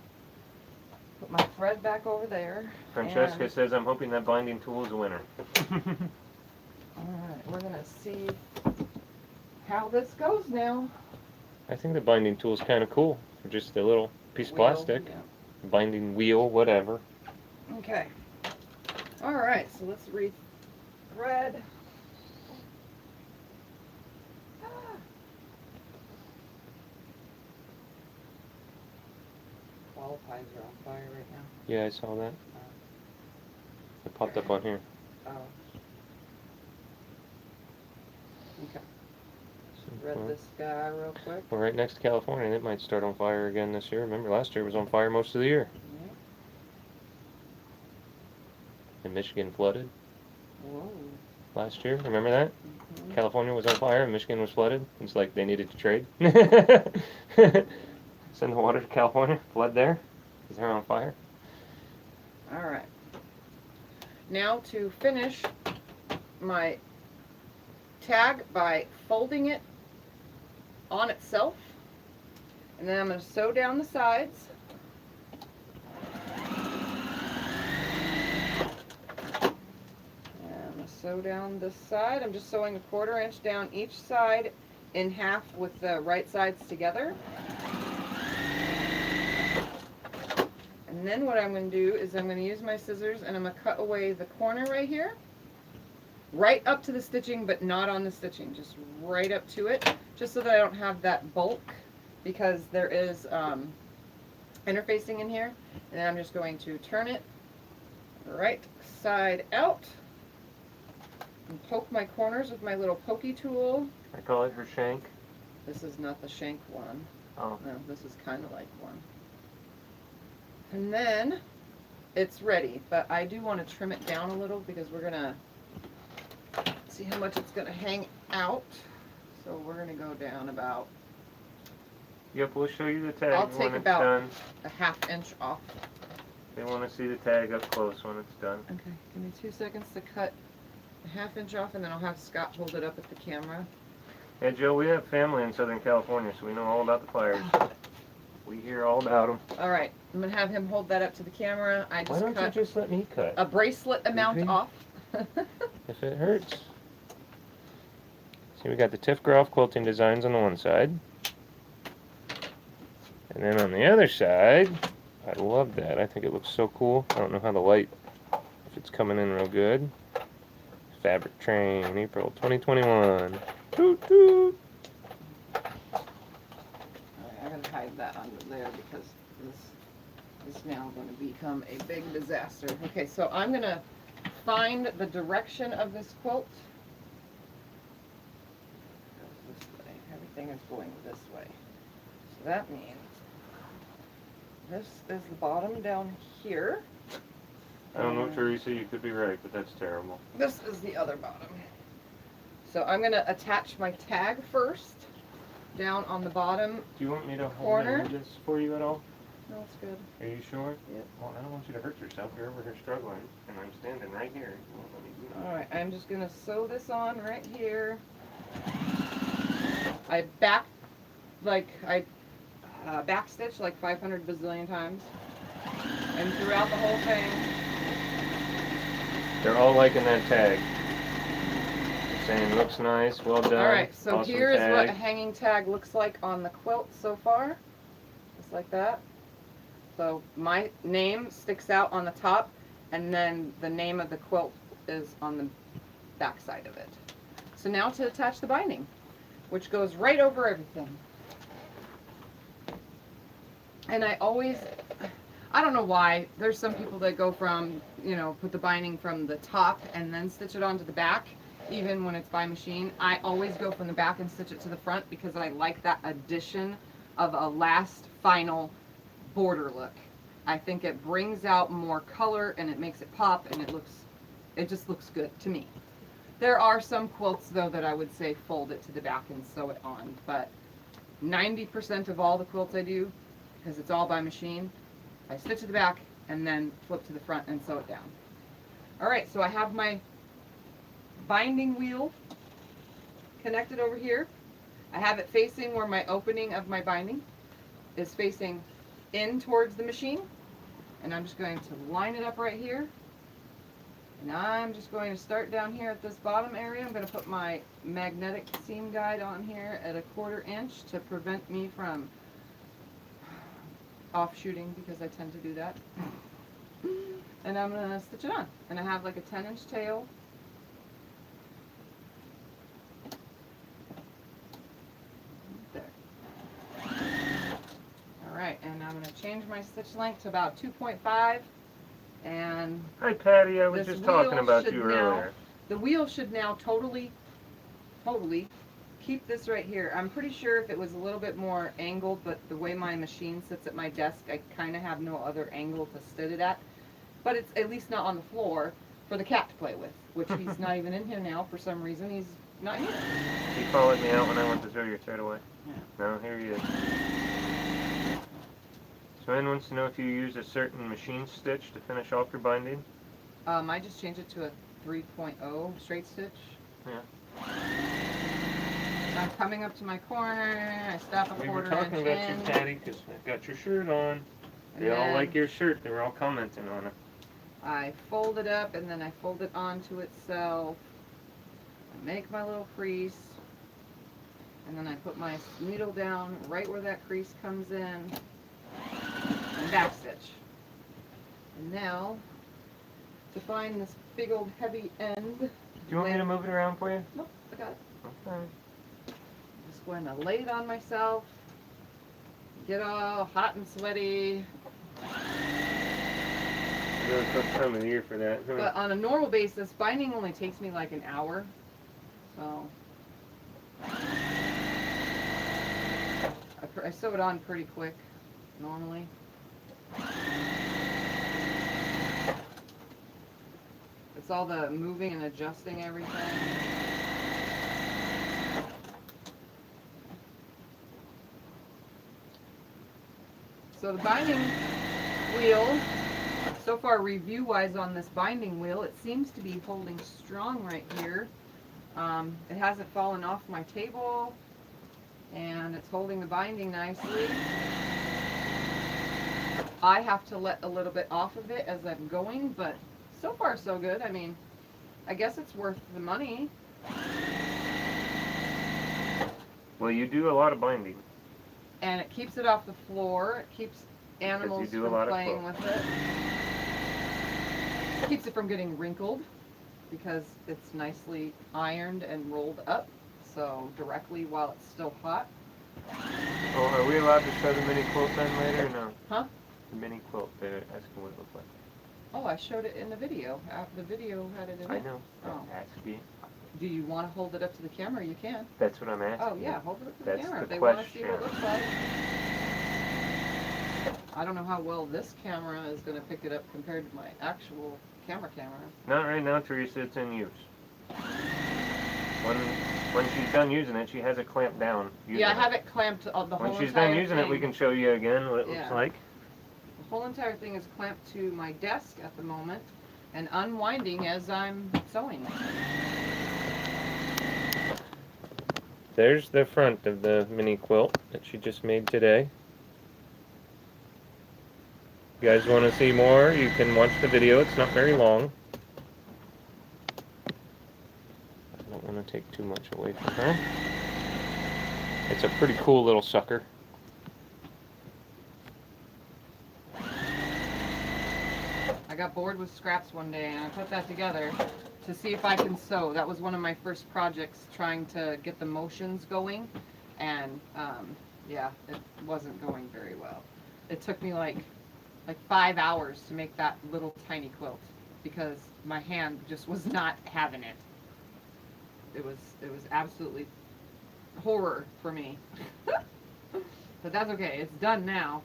Put my thread back over there. Francesca and, says, I'm hoping that binding tool is a winner. Alright, we're going to see how this goes now. I think the binding tool is kind of cool. For just a little piece of Wheel, plastic. yeah. Binding wheel, whatever. Okay. Alright, so let's re-thread. Wall pies are on fire right now. Yeah, I saw that. It popped up on here. Oh. Okay. Thread this guy real quick. We're right next to California, and it might start on fire again this year. Remember, last year it was on fire most of the year. Yeah. And Michigan flooded Whoa. last year. Remember that? Mm-hmm. California was on fire and Michigan was flooded. It's like they needed to trade. Send the water to California, flood there, because they're on fire. Alright. Now to finish my tag by folding it on itself. And then I'm going to sew down the sides. And I'm going to sew down this side. I'm just sewing a 1/4 inch down each side in half with the right sides together. And And then what I'm going to do is I'm going to use my scissors and I'm going to cut away the corner right here. Right up to the stitching, but not on the stitching. Just right up to it. Just so that I don't have that bulk. Because there is interfacing in here. And then I'm just going to turn it right side out. And poke my corners with my little pokey tool. I call it her shank. This is not the shank one. Oh. No, this is kind of like one. And then it's ready, but I do want to trim it down a little because we're going to see how much it's going to hang out. So we're going to go down about, Yep, we'll show you the tag I'll when take it's about done. a ½ inch off. They want to see the tag up close when it's done. Okay, give me 2 seconds to cut a ½ inch off, and then I'll have Scott hold it up at the camera. Yeah, Joe, we have family in Southern California, so we know all about the fires. We hear all about them. All right, I'm going to have him hold that up to the camera. I Why just don't you cut just let me cut? a bracelet amount Goofy. off. If it hurts. See, we got the Tiff Groff quilting designs on the one side. And then on the other side, I love that. I think it looks so cool. I don't know how the light, if it's coming in real good. Fabric Train, April 2021. Toot toot. I gotta hide that under there because this is now going to become a big disaster. Okay, so I'm gonna find the direction of this quilt. Goes this way. Everything is going this way. So that means this is the bottom down here. I don't know, Teresa, you could be right, but that's terrible. This is the other bottom. So I'm gonna attach my tag first down on the bottom. Do you want me to Corner. hold this for you at all? No, it's good. Are you sure? Yep. Well, I don't want you to hurt yourself. You're over here struggling, and I'm standing right here. You won't let me do that. Alright, I'm just gonna sew this on right here. I back stitch like 500 bazillion times. And throughout the whole thing. They're all liking that tag. They're saying looks nice, well done. Alright, so awesome here's tag. what a hanging tag looks like on the quilt so far. Just like that. So my name sticks out on the top, and then the name of the quilt is on the back side of it. So now to attach the binding, which goes right over everything. And I don't know why, there's some people that go from, you know, put the binding from the top and then stitch it onto the back, even when it's by machine. I always go from the back and stitch it to the front because I like that addition of a last final border look. I think it brings out more color and it makes it pop, and it just looks good to me. There are some quilts though that I would say fold it to the back and sew it on, but 90% of all the quilts I do, because it's all by machine, I stitch to the back and then flip to the front and sew it down. Alright, so I have my binding wheel connected over here. I have it facing where my opening of my binding is facing in towards the machine, and I'm just going to line it up right here, and I'm just going to start down here at this bottom area. I'm going to put my magnetic seam guide on here at 1/4 inch to prevent me from offshooting, because I tend to do that. And I'm going to stitch it on, and I have like a 10-inch tail. Alright, and I'm going to change my stitch length to about 2.5, and Hi Patty, I was this just talking wheel about should you now- earlier. the wheel should now totally keep this right here. I'm pretty sure if it was a little bit more angled, but the way my machine sits at my desk, I kind of have no other angle to sit it at. But it's at least not on the floor for the cat to play with, which he's not even in here now for some reason. He's not here. He followed me out when I went to throw your thread away. Yeah. No, here he is. So Ann wants to know if you use a certain machine stitch to finish off your binding. I just changed it to a 3.0 straight stitch. Yeah. I'm coming up to my corner, I stop a We were 1/4 talking inch about you, in, Patty, because I got your shirt on. and They all then like your shirt. They were all commenting on it. I fold it up, and then I fold it onto itself. I make my little crease, and then I put my needle down right where that crease comes in, and backstitch. And now, to find this big old heavy end. Do you want me to move it around for you? Nope, I got it. Okay. I'm just going to lay it on myself, get all hot and sweaty. Really quick time of the year for that. Huh? But on a normal basis, binding only takes me like an hour. So I sew it on pretty quick, normally. It's all the moving and adjusting everything. So the binding wheel, so far review-wise on this binding wheel, it seems to be holding strong right here. It hasn't fallen off my table, and it's holding the binding nicely. I have to let a little bit off of it as I'm going, but so far so good. I mean, I guess it's worth the money. Well, you do a lot of binding. And it keeps it off the floor. It keeps animals from playing with it. Keeps it from getting wrinkled because it's nicely ironed and rolled up, so directly while it's still hot. Oh, are we allowed to show the mini quilt then later or no? Huh? The mini quilt, they're asking what it looks like. Oh, I showed it in the video. The video had it in I it. know. Oh. Asking. Do you want to hold it up to the camera? You can. That's what I'm asking. Oh yeah, hold it up to the That's camera the if they want to see question. what it looks like. I don't know how well this camera is going to pick it up compared to my actual camera. Not right now, Teresa. It's in use. When she's done using it, she has it clamped down. Yeah, I have it clamped the whole entire thing. When she's done using it, we can show you again what it looks like. The whole entire thing is clamped to my desk at the moment and unwinding as I'm sewing. There's the front of the mini quilt that she just made today. If you guys want to see more, you can watch the video. It's not very long. I don't want to take too much away from her. It's a pretty cool little sucker. I got bored with scraps one day and I put that together to see if I can sew. That was one of my first projects, trying to get the motions going, and yeah, it wasn't going very well. It took me like 5 hours to make that little tiny quilt because my hand just was not having it. It was absolutely horror for me. But that's okay, it's done now.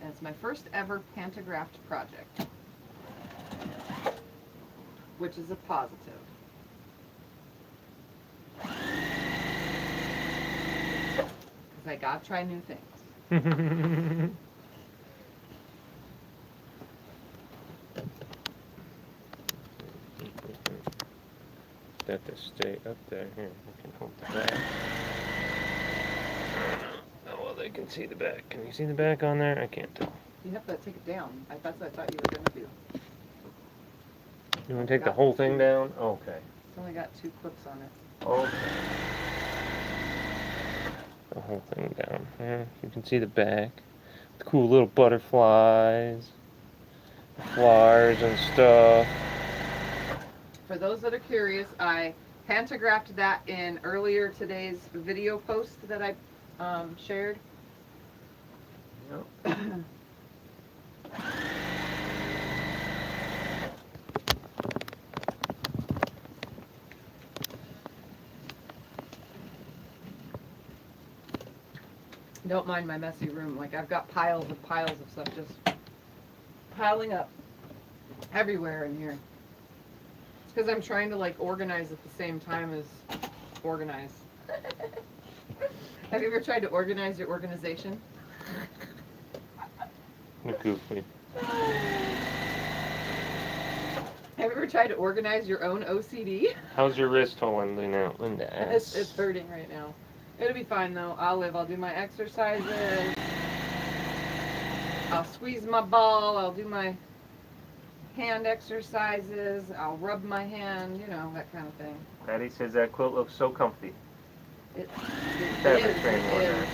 And it's my first ever pantographed project, which is a positive. Because I gotta try new things. That to stay up there. Here, I can hold the back. Oh, well, they can see the back. Can you see the back on there? I can't tell. You have to take it down. That's what I thought you were gonna do. You want to take the whole thing down? Okay. It's only got 2 clips on it. Okay. The whole thing down. Yeah, you can see the back. The cool little butterflies, flowers and stuff. For those that are curious, I pantographed that in earlier today's video post that I shared. Yep. Don't mind my messy room. Like, I've got piles of stuff just piling up everywhere in here. It's because I'm trying to like organize at the same time as organize. Have you ever tried to organize your organization? You're goofy. Have you ever tried to organize your own OCD? How's your wrist holding now, Linda? It's hurting right now. It'll be fine though. I'll do my exercises. I'll squeeze my ball. I'll do my hand exercises. I'll rub my hand, you know, that kind of thing. Patty says that quilt looks so comfy. It That is. train one It there. is.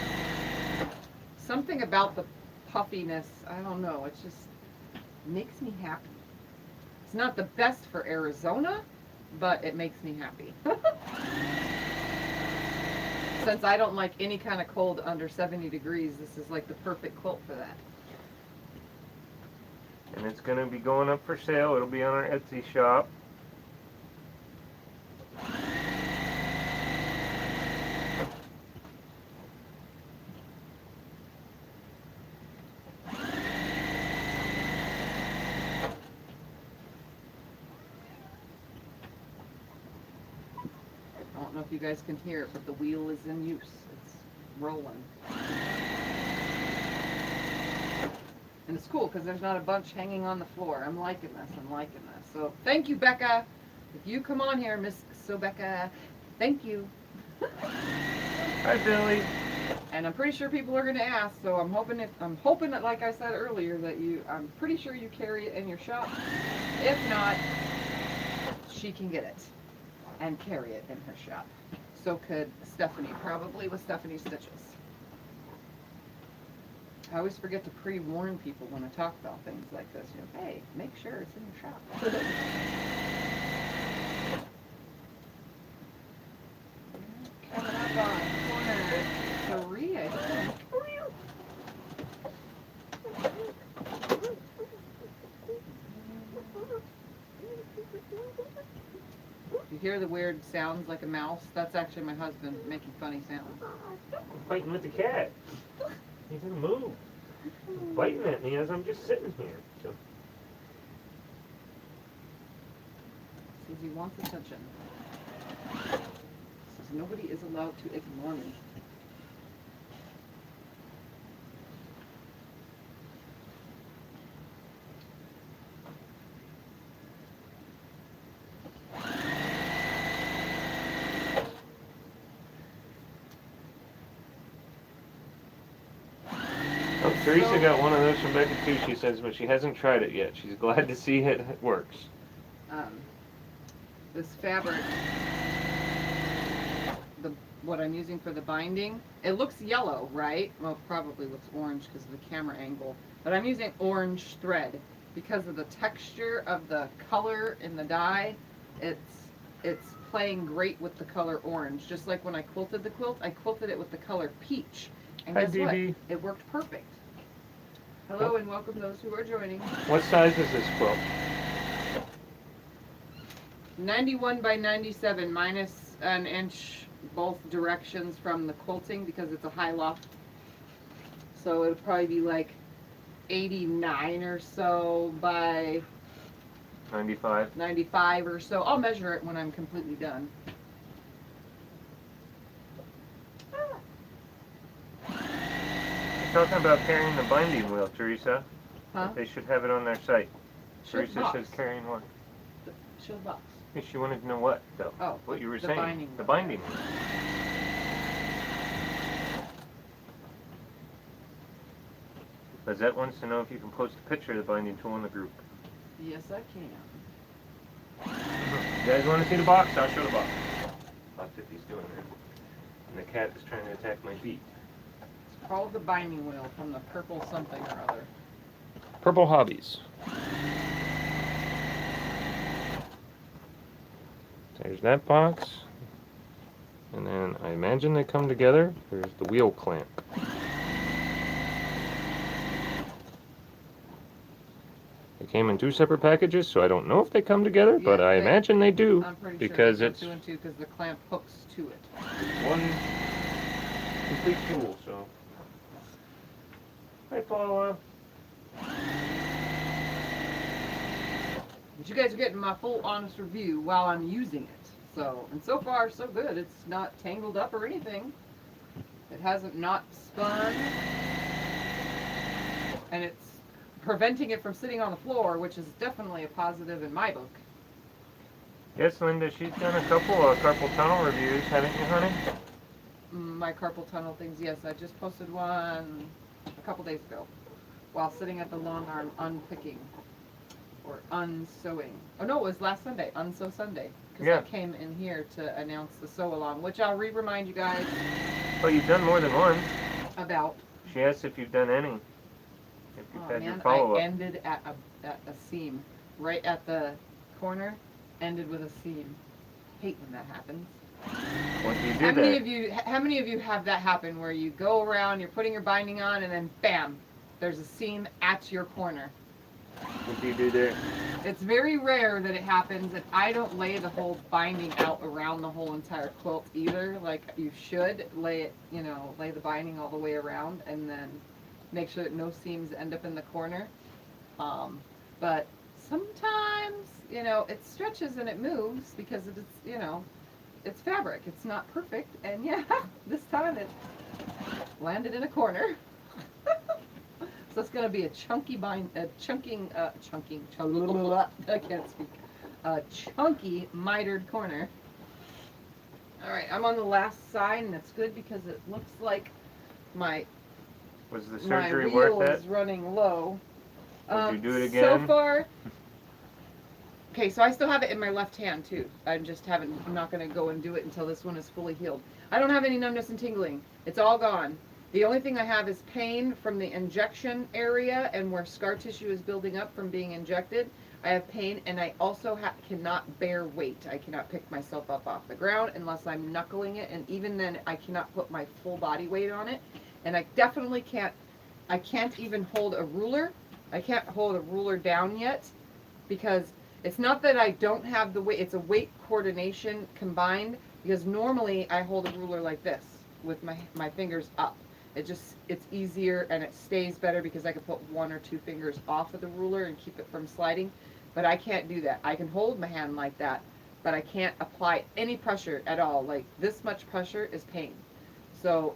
Something about the puffiness. I don't know. It just makes me happy. It's not the best for Arizona, but it makes me happy. Since I don't like any kind of cold under 70 degrees, this is like the perfect quilt for that. And it's going to be going up for sale. It'll be on our Etsy shop. I don't know if you guys can hear it, but the wheel is in use. It's rolling. And it's cool because there's not a bunch hanging on the floor. I'm liking this. I'm liking this. So thank you, Becca. If you come on here, Miss Becca, thank you. Hi, Billy. And I'm pretty sure people are going to ask, so I'm hoping that, like I said earlier, that I'm pretty sure you carry it in your shop. If not, she can get it and carry it in her shop. So could Stephanie, probably with Stephanie Stitches. I always forget to pre-warn people when I talk about things like this. You know, hey, make sure it's in your shop. Coming up on corner 3, I think. You hear the weird sounds like a mouse? That's actually my husband making funny sounds. I'm fighting with the cat. He didn't move. He's biting at me as I'm just sitting here. So. Says he wants attention. Says nobody is allowed to ignore me. Oh, Teresa got one of those from Becca too, she says, but she hasn't tried it yet. She's glad to see it works. This fabric, what I'm using for the binding, it looks yellow, right? Well, it probably looks orange because of the camera angle. But I'm using orange thread because of the texture of the color in the dye. It's playing great with the color orange. Just like when I quilted the quilt, I quilted it with the color peach. And Hi, guess what? Dee Dee. It worked perfect. Hello and welcome those who are joining. What size is this quilt? 91 by 97 minus an inch both directions from the quilting because it's a high loft. So it'll probably be like 89 or so by 95 or so. I'll measure it when I'm completely done. Talking about carrying the binding wheel, Teresa. Huh? They should have it on their site. Shield Teresa box. says carrying what? The shield box. Hey, she wanted to know what, though. Oh, What you were the saying. binding The wheel. binding wheel. Lizette wants to know if you can post a picture of the binding tool in the group. Yes, I can. You guys want to see the box? I'll show the box. Look at he's doing that. And the cat is trying to attack my feet. It's called the binding wheel from the purple something or other. Purple Hobbies. There's that box. And then I imagine they come together. There's the wheel clamp. They came in 2 separate packages, so I don't know if they come together, but Yeah, I imagine they do. I'm pretty because sure it's 2 and 2 because the clamp hooks to it. One complete tool, so. Hi, Paula. But you guys are getting my full honest review while I'm using it. So, and so far so good. It's not tangled up or anything. It hasn't not spun. And it's preventing it from sitting on the floor, which is definitely a positive in my book. Yes, Linda, she's done a couple of carpal tunnel reviews, haven't you, honey? My carpal tunnel things, yes. I just posted one a couple days ago while sitting at the long arm unpicking or unsewing. Oh no, it was last Sunday, Unsew Sunday. Because Yeah. I came in here to announce the sew along, which I'll remind you guys Oh, you've done more than one. about. She asked if you've done any. If you've Oh had your man, I follow-up. ended at a seam. Right at the corner, ended with a seam. Hate when that happens. What do you do How many there? of you have that happen where you go around, you're putting your binding on, and then bam, there's a seam at your corner? What do you do there? It's very rare that it happens, and I don't lay the whole binding out around the whole entire quilt either. Like you should lay it, lay the binding all the way around, and then make sure that no seams end up in the corner. But sometimes, it stretches and it moves because it's fabric. It's not perfect, and yeah, this time it landed in a corner. So it's gonna be a chunky I can't speak. A chunky mitered corner. All right, I'm on the last side, and that's good because it looks like my Was the my surgery wheel worth it? is running low. Would you do it So again? far, okay, so I still have it in my left hand too. I'm not gonna go and do it until this one is fully healed. I don't have any numbness and tingling. It's all gone. The only thing I have is pain from the injection area and where scar tissue is building up from being injected. I have pain, and I also cannot bear weight. I cannot pick myself up off the ground unless I'm knuckling it, and even then I cannot put my full body weight on it. And I definitely can't even hold a ruler. I can't hold a ruler down yet because it's not that I don't have the weight, it's a weight coordination combined, because normally I hold a ruler like this with my fingers up. It's easier and it stays better because I can put 1 or 2 fingers off of the ruler and keep it from sliding. But I can't do that. I can hold my hand like that, but I can't apply any pressure at all. Like this much pressure is pain. So,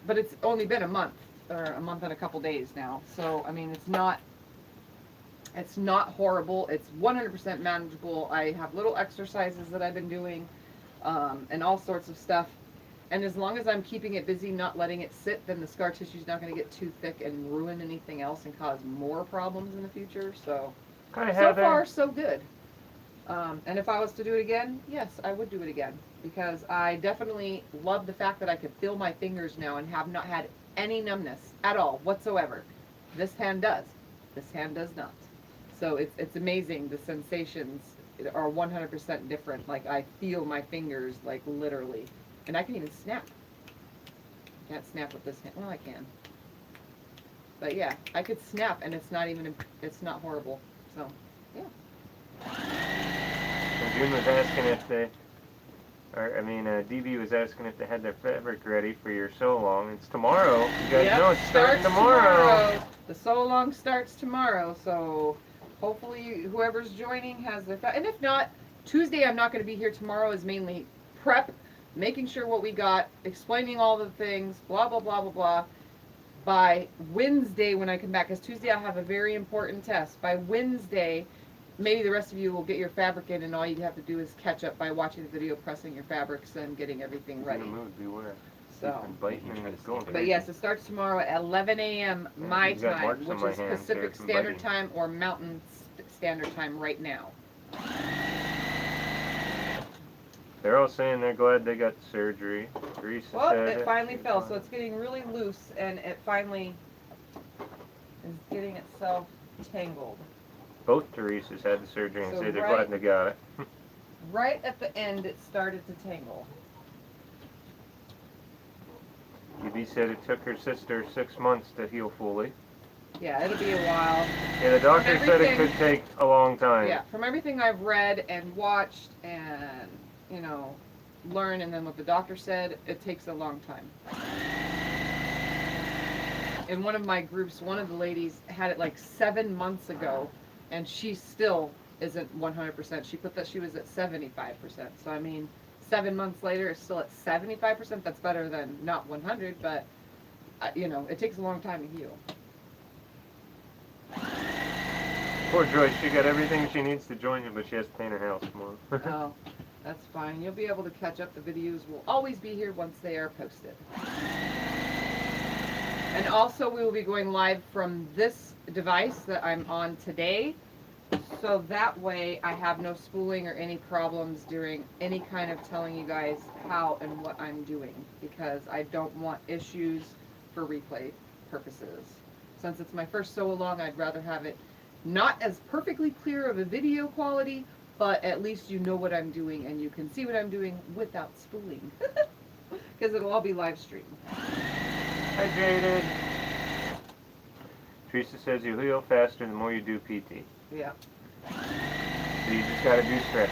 but it's only been a month or a month and a couple days now. So, I mean, it's not horrible. It's 100% manageable. I have little exercises that I've been doing, and all sorts of stuff. And as long as I'm keeping it busy, not letting it sit, then the scar tissue is not going to get too thick and ruin anything else and cause more problems in the future. So, Hi, so Heather. far, so good. And if I was to do it again, yes, I would do it again. Because I definitely love the fact that I could feel my fingers now and have not had any numbness at all whatsoever. This hand does. This hand does not. So it's amazing. The sensations are 100% different. Like I feel my fingers like literally. And I can even snap. I can't snap with this hand. Well, I can. But yeah, I could snap and it's not horrible. So, yeah. And June was asking if DB was asking if they had their fabric ready for your sew along. It's tomorrow. You guys Yep, know it's starting tomorrow. The sew along starts tomorrow, so hopefully whoever's joining has their and if not, Tuesday I'm not going to be here. Tomorrow is mainly prep, making sure what we got, explaining all the things, blah, blah, blah, blah, blah. By Wednesday when I come back, because Tuesday I have a very important test. By Wednesday, maybe the rest of you will get your fabric in, and all you have to do is catch up by watching the video, pressing your fabrics, and getting everything ready. Beware. So, Going but yes, it starts tomorrow at 11 a.m. my You've got time, marks on which my is hands Pacific here from Standard biting. Time or Mountain Standard Time right now. They're all saying they're glad they got surgery. Teresa Well, said it finally fell, so it's getting really loose, and it finally is getting itself tangled. Both Teresa's had the surgery and So say they're right- glad they got it. Right at the end, it started to tangle. DB said it took her sister 6 months to heal fully. Yeah, it'll be a while. Yeah, the doctor said it could take a long time. Yeah, from everything I've read and watched and, learned, and then what the doctor said, it takes a long time. In one of my groups, one of the ladies had it like 7 months ago, and she still isn't 100%. She put that she was at 75%. So, I mean, 7 months later, it's still at 75%. That's better than not 100, but, it takes a long time to heal. Poor Joyce, she got everything she needs to join you, but she has to paint her house tomorrow. Oh, that's fine. You'll be able to catch up. The videos will always be here once they are posted. And also, we will be going live from this device that I'm on today. So that way, I have no spooling or any problems during any kind of telling you guys how and what I'm doing. Because I don't want issues for replay purposes. since it's my first sew along, I'd rather have it not as perfectly clear of a video quality, but at least you know what I'm doing and you can see what I'm doing without spooling. Because it'll all be live streamed. Hi, Jaded. Teresa says you heal faster the more you do PT. Yeah. So you just gotta do stretch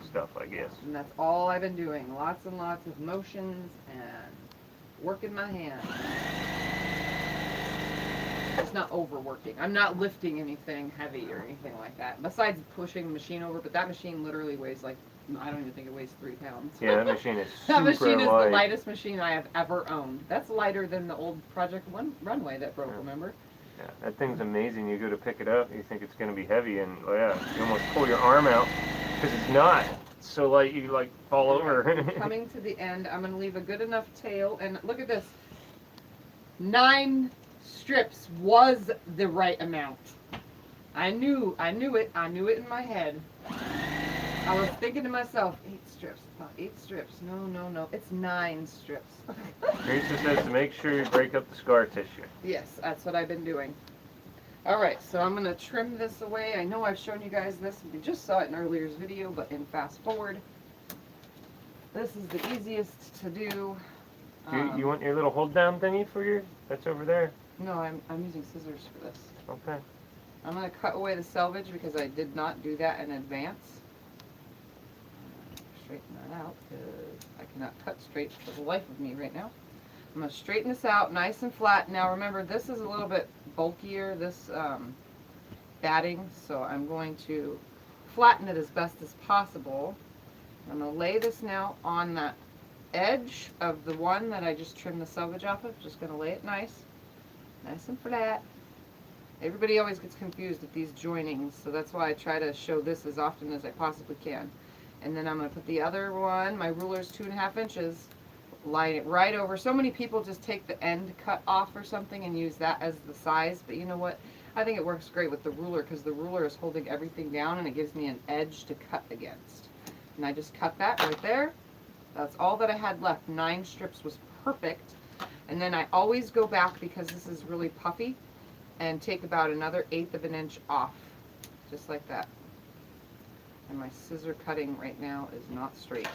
stuff, I guess. And that's all I've been doing. Lots and lots of motions and working my hands. It's not overworking. I'm not lifting anything heavy or anything like that. Besides pushing the machine over, but that machine literally weighs like, I don't even think it weighs 3 pounds. Yeah, that machine is super That machine is light. the lightest machine I have ever owned. That's lighter than the old Project One runway that broke, Yeah. remember? Yeah, that thing's amazing. You go to pick it up, you think it's gonna be heavy, and oh yeah, you almost pull your arm out because it's not. It's so light you like fall over. Coming to the end, I'm gonna leave a good enough tail, and look at this. 9 strips was the right amount. I knew it in my head. I was thinking to myself, 8 strips, 8 strips. No, it's 9 strips. Teresa says to make sure you break up the scar tissue. Yes, that's what I've been doing. Alright, so I'm going to trim this away. I know I've shown you guys this. You just saw it in earlier's video, but in fast forward. This is the easiest to do. You want your little hold down thingy for your, that's over there? No, I'm using scissors for this. Okay. I'm going to cut away the selvage because I did not do that in advance. Straighten that out because I cannot cut straight for the life of me right now. I'm going to straighten this out nice and flat. Now remember, this is a little bit bulkier, this batting, so I'm going to flatten it as best as possible. I'm going to lay this now on that edge of the one that I just trimmed the selvage off of. Just going to lay it nice and flat. Everybody always gets confused at these joinings, so that's why I try to show this as often as I possibly can. And then I'm going to put the other one, my ruler's 2.5 inches, line it right over. So many people just take the end cut off or something and use that as the size, but you know what? I think it works great with the ruler because the ruler is holding everything down and it gives me an edge to cut against. And I just cut that right there. That's all that I had left. 9 strips was perfect. And then I always go back because this is really puffy and take about another 1/8 of an inch off, just like that. And my scissor cutting right now is not straight.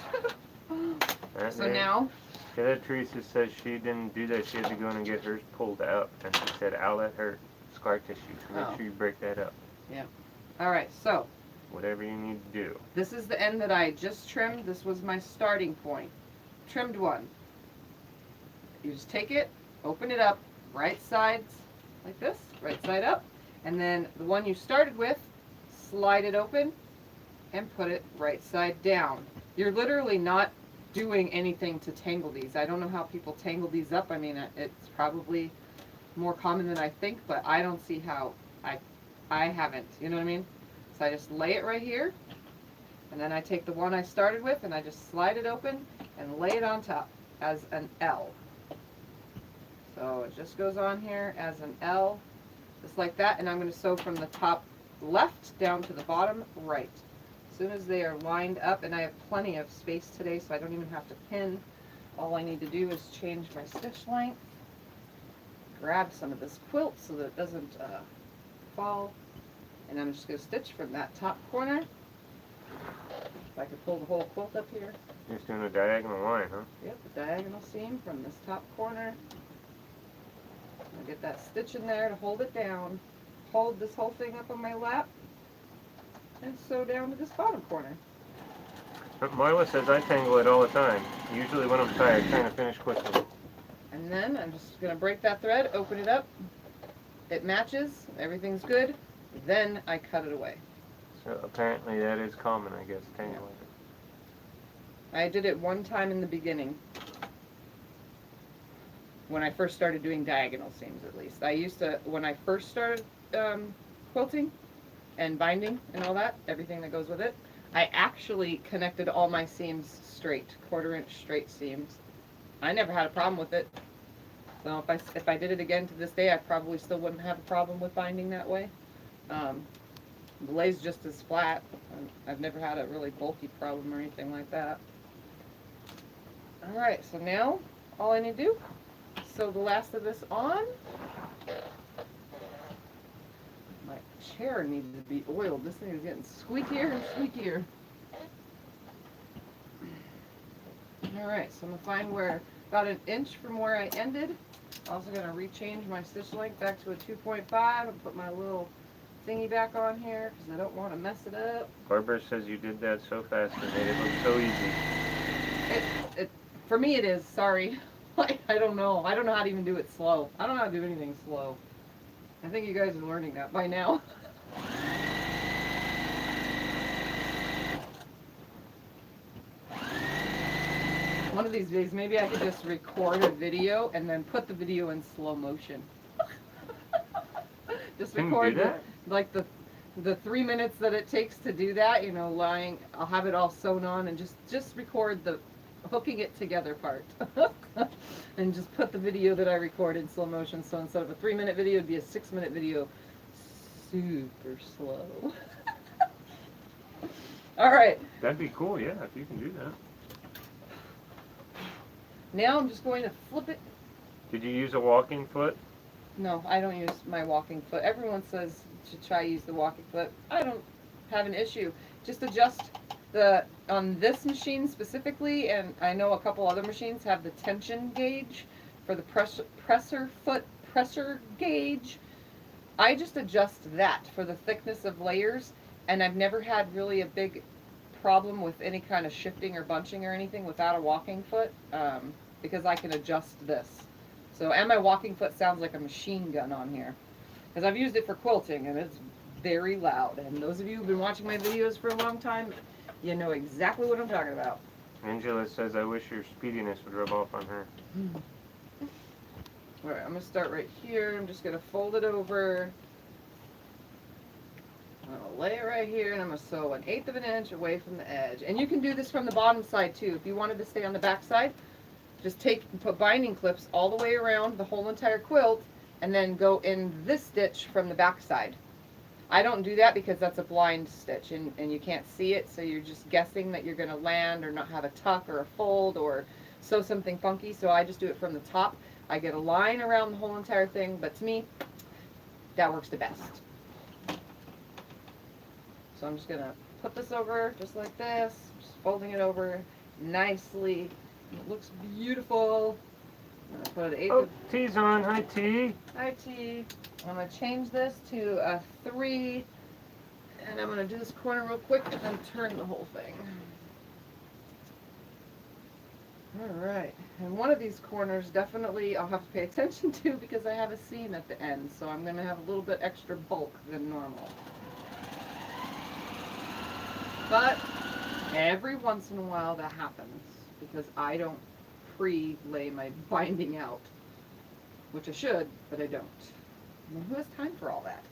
So now, Yeah, Teresa says she didn't do that. She had to go in and get hers pulled out, and she said, "I'll let her scar tissue." So make sure you break that up. yeah. All right. So Whatever you need to do. this is the end that I just trimmed. This was my starting point. Trimmed one. You just take it, open it up, right sides like this, right side up, and then the one you started with, slide it open and put it right side down. You're literally not doing anything to tangle these. I don't know how people tangle these up. I mean, it's probably more common than I think, but I don't see how. I haven't, you know what I mean? So I just lay it right here, and then I take the one I started with and I just slide it open and lay it on top as an L. So it just goes on here as an L, just like that, and I'm going to sew from the top left down to the bottom right. As soon as they are lined up, and I have plenty of space today, so I don't even have to pin. All I need to do is change my stitch length, grab some of this quilt so that it doesn't fall, and I'm just going to stitch from that top corner. If I could pull the whole quilt up here. Just doing a diagonal line, huh? Yep, the diagonal seam from this top corner. I'll get that stitch in there to hold it down. Hold this whole thing up on my lap. And sew down to this bottom corner. But Marla says I tangle it all the time. Usually when I'm tired, trying to finish quickly. And then I'm just going to break that thread, open it up. It matches, everything's good. Then I cut it away. So apparently that is common, I guess, tangling it. I did it one time in the beginning. When I first started doing diagonal seams, at least. I used to, when I first started quilting and binding and all that, everything that goes with it, I actually connected all my seams straight, 1/4 inch straight seams. I never had a problem with it. So if I did it again to this day, I probably still wouldn't have a problem with binding that way. The lay's just as flat. I've never had a really bulky problem or anything like that. Alright, so now all I need to do, sew the last of this on. chair needed to be oiled. This thing is getting squeakier and squeakier. Alright, so I'm going to find where, about an inch from where I ended. Also going to rechange my stitch length back to a 2.5 and put my little thingy back on here because I don't want to mess it up. Barbara says you did that so fast and made it look so easy. For me it is, sorry. Like, I don't know. I don't know how to even do it slow. I don't know how to do anything slow. I think you guys are learning that by now. One of these days, maybe I could just record a video and then put the video in slow motion. Just Can you record do that? like the 3 minutes that it takes to do that. You know, I'll have it all sewn on and just record the hooking it together part, and just put the video that I recorded in slow motion. So instead of a 3-minute video, it'd be a 6-minute video, super slow. All right. That'd be cool, yeah, if you can do that. Now I'm just going to flip it. Did you use a walking foot? No, I don't use my walking foot. Everyone says to try use the walking foot. I don't have an issue. Just adjust on this machine specifically, and I know a couple other machines have the tension gauge for the pressure gauge. I just adjust that for the thickness of layers, and I've never had really a big problem with any kind of shifting or bunching or anything without a walking foot, because I can adjust this. So, and my walking foot sounds like a machine gun on here, because I've used it for quilting and it's very loud. And those of you who've been watching my videos for a long time, you know exactly what I'm talking about. Angela says, I wish your speediness would rub off on her. Alright, I'm going to start right here. I'm just going to fold it over. I'm going to lay it right here, and I'm going to sew 1/8 of an inch away from the edge. And you can do this from the bottom side too. If you wanted to stay on the back side, just put binding clips all the way around the whole entire quilt, and then go in this stitch from the back side. I don't do that because that's a blind stitch, and you can't see it, so you're just guessing that you're going to land or not have a tuck or a fold or sew something funky, so I just do it from the top. I get a line around the whole entire thing, but to me, that works the best. So I'm just going to put this over just like this, just folding it over nicely. It looks beautiful. I'm going to put an 1/8 Oh, T's on. Hi, T. Hi, T. I'm going to change this to a 3, and I'm going to do this corner real quick and then turn the whole thing. Alright, and one of these corners definitely I'll have to pay attention to because I have a seam at the end, so I'm going to have a little bit extra bulk than normal. But every once in a while that happens because I don't pre-lay my binding out, which I should, but I don't. And who has time for all that?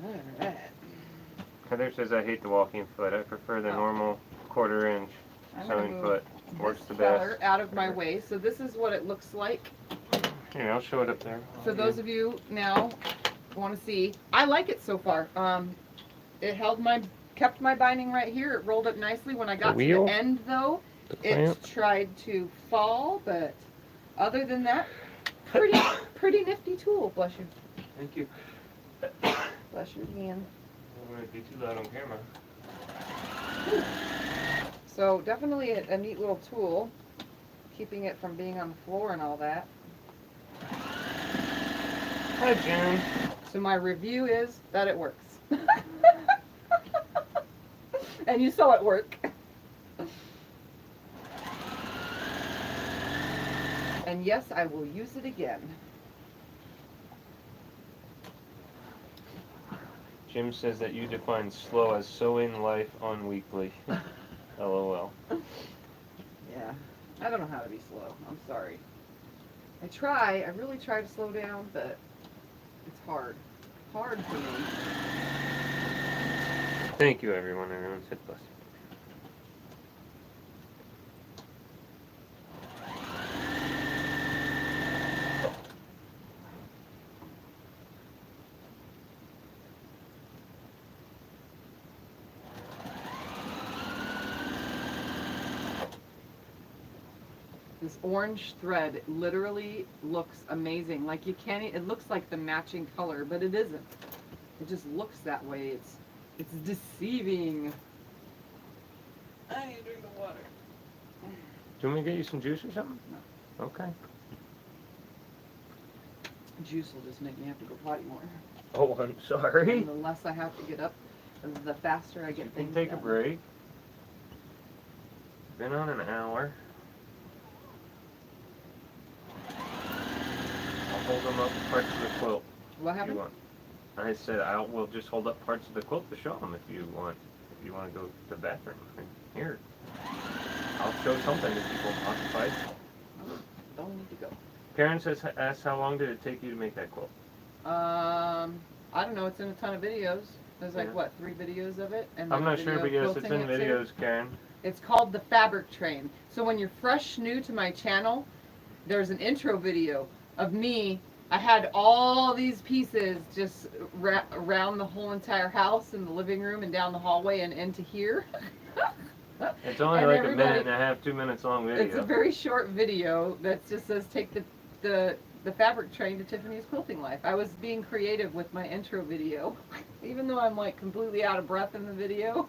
Alright. Heather says, I hate the walking foot. I prefer the Oh. normal 1/4 inch I'm gonna sewing move foot. Works this the feather best. out of my way. So this is what it looks like. Here, I'll show it up there. For those of you now want to see, I like it so far. It kept my binding right here. It rolled up nicely. When I got to wheel? the end though, The it clamp? tried to fall, but other than that, pretty nifty tool. Bless you. Thank you. Bless your hand. I'm going to be too loud on camera. So definitely a neat little tool, keeping it from being on the floor and all that. Hi, June. So my review is that it works. And you saw it work. And yes, I will use it again. Jim says that you define slow as sewing life on weekly. LOL. Yeah, I don't know how to be slow. I'm sorry. I really try to slow down, but it's hard. Hard for me. Thank you, everyone. Everyone said bless. This orange thread literally looks amazing. Like you can't, it looks like the matching color, but it isn't. It just looks that way. It's deceiving. I need to drink the water. Do you want me to get you some juice or something? No. Okay. Juice will just make me have to go potty more. Oh, I'm sorry. And the less I have to get up, the faster I get You things can take done. a break. Been on an hour. I'll hold them up parts of the quilt. What If you happened? want. I said we'll just hold up parts of the quilt to show them if you want. If you want to go to the bathroom. Here. I'll show something to people occupied. Don't need to go. Karen asked how long did it take you to make that quilt? I don't know. It's in a ton of videos. There's like Yeah. what, 3 videos of it, and I'm then a not sure, video but yes, it's quilting in it too. videos, Karen. It's called the Fabric Train. So when you're fresh new to my channel, there's an intro video of me. I had all these pieces just around the whole entire house, in the living room and down the hallway and into here. It's only And like a everybody- minute and a half, 2 minutes long video. It's a very short video that just says take the fabric train to Tiffany's quilting life. I was being creative with my intro video, even though I'm like completely out of breath in the video.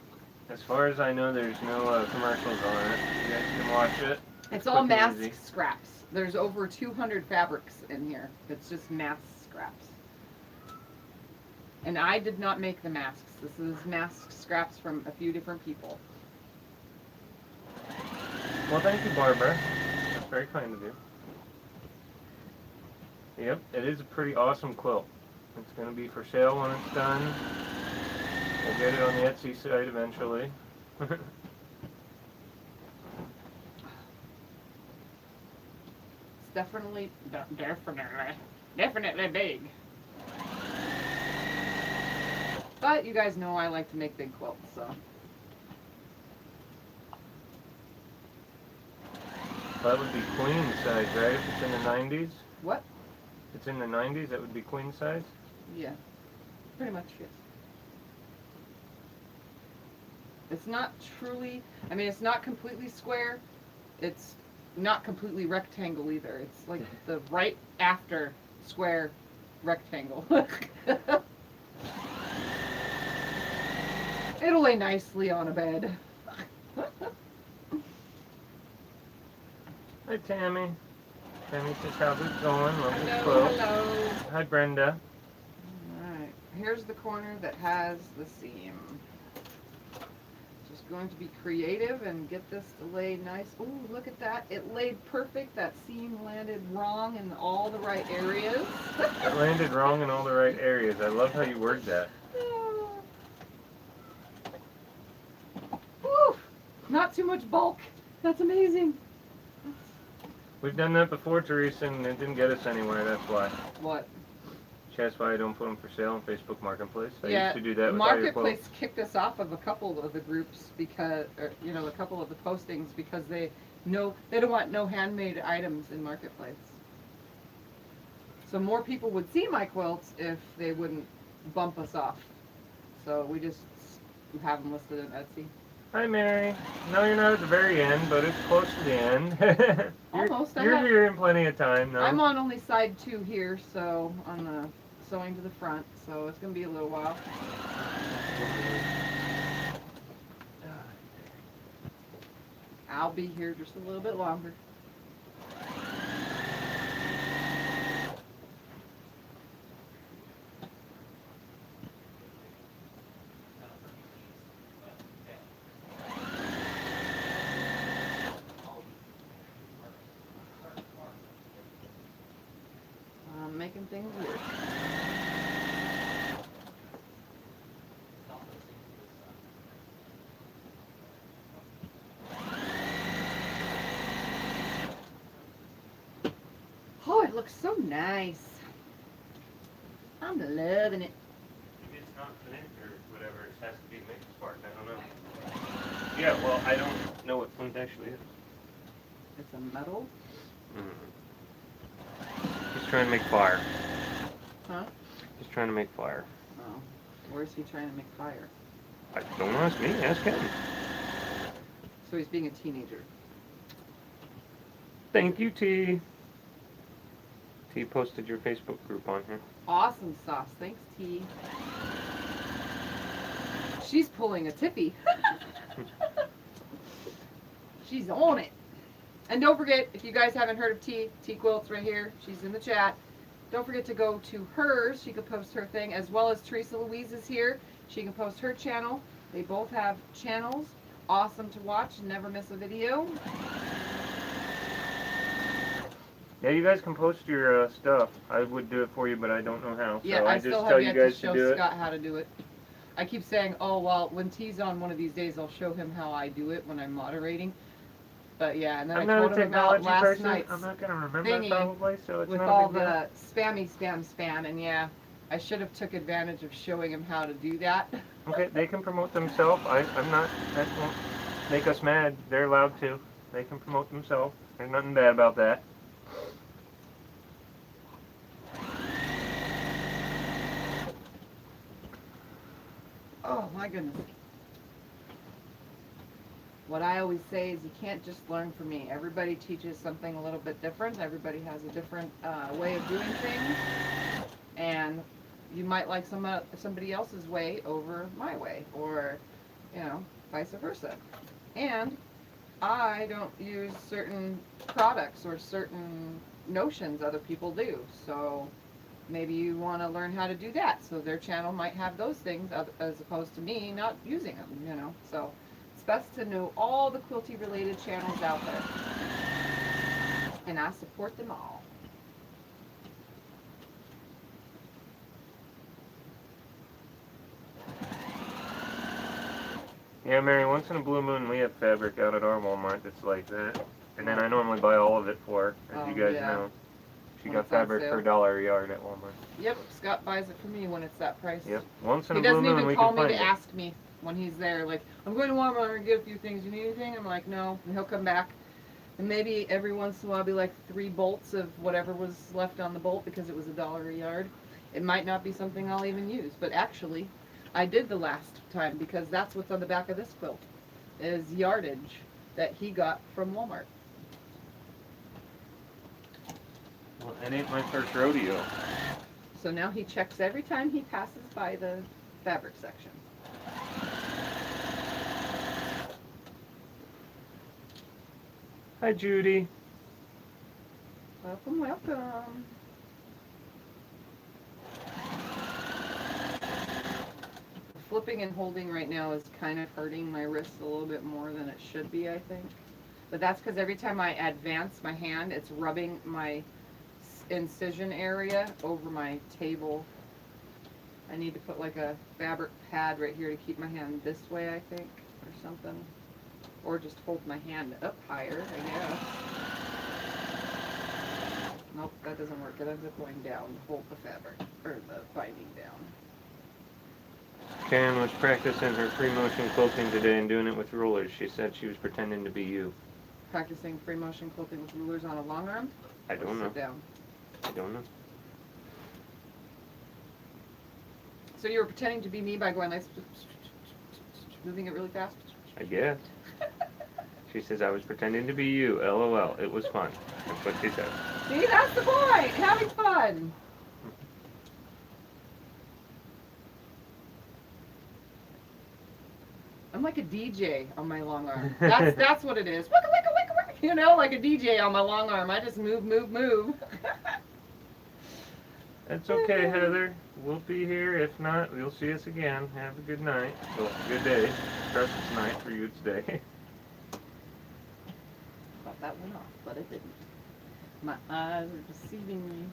As far as I know, there's no commercials on it. You guys can watch it. It's all quick and mask easy. scraps. There's over 200 fabrics in here. It's just mask scraps. And I did not make the masks. This is mask scraps from a few different people. Well, thank you, Barbara. That's very kind of you. Yep, it is a pretty awesome quilt. It's going to be for sale when it's done. We'll get it on the Etsy site eventually. It's definitely big. But you guys know I like to make big quilts, so. That would be queen size, right? If it's in the 90s? What? If it's in the 90s, that would be queen size? Yeah. Pretty much, yes. It's not truly, I mean, it's not completely square. It's not completely rectangle either. It's like the right after square rectangle. It'll lay nicely on a bed. Hi, Tammy. Tammy says, how's it going? Love this Hello, quilt. hello. Hi, Brenda. Alright, here's the corner that has the seam. Just going to be creative and get this to lay nice. Ooh, look at that. It laid perfect. That seam landed wrong in all the right areas. It landed wrong in all the right areas. I love how you word that. Woo! Not too much bulk. That's amazing. We've done that before, Teresa, and it didn't get us anywhere, that's why. What? That's why I don't put them for sale on Facebook Marketplace. I Yeah, used to do that with all your quilts. Marketplace kicked us off of a couple of the groups because, or, you know, a couple of the postings because they don't want no handmade items in Marketplace. So more people would see my quilts if they wouldn't bump us off. So we just have them listed in Etsy. Hi, Mary. No, you're not at the very end, but it's close to the end. Almost. You're here in plenty of time, though. I'm on only side 2 here, so on the sewing to the front, so it's gonna be a little while. I'll be here just a little bit longer. I'm making things work. Oh, it looks so nice. I'm loving it. Maybe it's not flint or whatever. It has to be mixed spark. I don't know. Yeah, well, I don't know what flint actually is. It's a metal. He's trying to make fire. Huh? He's trying to make fire. Oh. Where's he trying to make fire? Don't ask me, ask him. So he's being a teenager. Thank you, T. T posted your Facebook group on here. Awesome sauce. Thanks, T. She's pulling a Tiffy. She's on it. And don't forget, if you guys haven't heard of T Quilts right here, she's in the chat. Don't forget to go to hers. She can post her thing, as well as Teresa Louise is here. She can post her channel. They both have channels. Awesome to watch. Never miss a video. Yeah, you guys can post your stuff. I would do it for you, but I don't know how. Yeah, so I just still tell have you yet guys to show do it. Scott how to do it. I keep saying, oh, well, when T's on one of these days, I'll show him how I do it when I'm moderating. But yeah, and then I'm I not told a him about technology last person. night's I'm not gonna remember thingy it probably, so it's with not all a big deal. the spam, and yeah, I should have took advantage of showing him how to do that. Okay, they can promote themselves. I'm not. That won't make us mad. They're allowed to. They can promote themselves. There's nothing bad about that. Oh my goodness. What I always say is you can't just learn from me. Everybody teaches something a little bit different. Everybody has a different way of doing things. And you might like somebody else's way over my way, or, you know, vice versa. And I don't use certain products or certain notions other people do. So maybe you want to learn how to do that. So their channel might have those things as opposed to me not using them, you know. So it's best to know all the quilty related channels out there. And I support them all. Yeah, Mary, once in a blue moon we have fabric out at our Walmart that's like that. And then I normally buy all of it for her, as you guys yeah. know. She When got it's on fabric sale. for $1 a yard at Walmart. Yep, Scott buys it for me when it's that price. Yep. Once in He a blue doesn't moon even we call can me find to it. ask me when he's there. Like, I'm going to Walmart and get a few things. You need anything? I'm like, no. And he'll come back. And maybe every once in a while I'll be like 3 bolts of whatever was left on the bolt because it was $1 a yard. It might not be something I'll even use. But actually, I did the last time because that's what's on the back of this quilt. Is yardage that he got from Walmart. Well, it ain't my first rodeo. So now he checks every time he passes by the fabric section. Hi, Judy. Welcome, welcome. Flipping and holding right now is kind of hurting my wrist a little bit more than it should be, I think. But that's because every time I advance my hand, it's rubbing my incision area over my table. I need to put like a fabric pad right here to keep my hand this way, I think, or something. Or just hold my hand up higher, I guess. Nope, that doesn't work. It ends up going down to hold the fabric, or the binding down. Karen was practicing her free motion quilting today and doing it with rulers. She said she was pretending to be you. Practicing free motion quilting with rulers on a long arm? I don't know. Sit down. I don't know. So you were pretending to be me by going like, moving it really fast? I guess. She says I was pretending to be you. LOL. It was fun. That's what she said. See, that's the point! Having fun! I'm like a DJ on my long arm. That's what it is. Wicka, wicka, wicka, wicka. You know, like a DJ on my long arm. I just move, move, move. That's okay, Heather. We'll be here. If not, you'll see us again. Have a good night. Well, good day. Trust it's night. For you, it's day. Thought that went off, but it didn't. My eyes are deceiving me.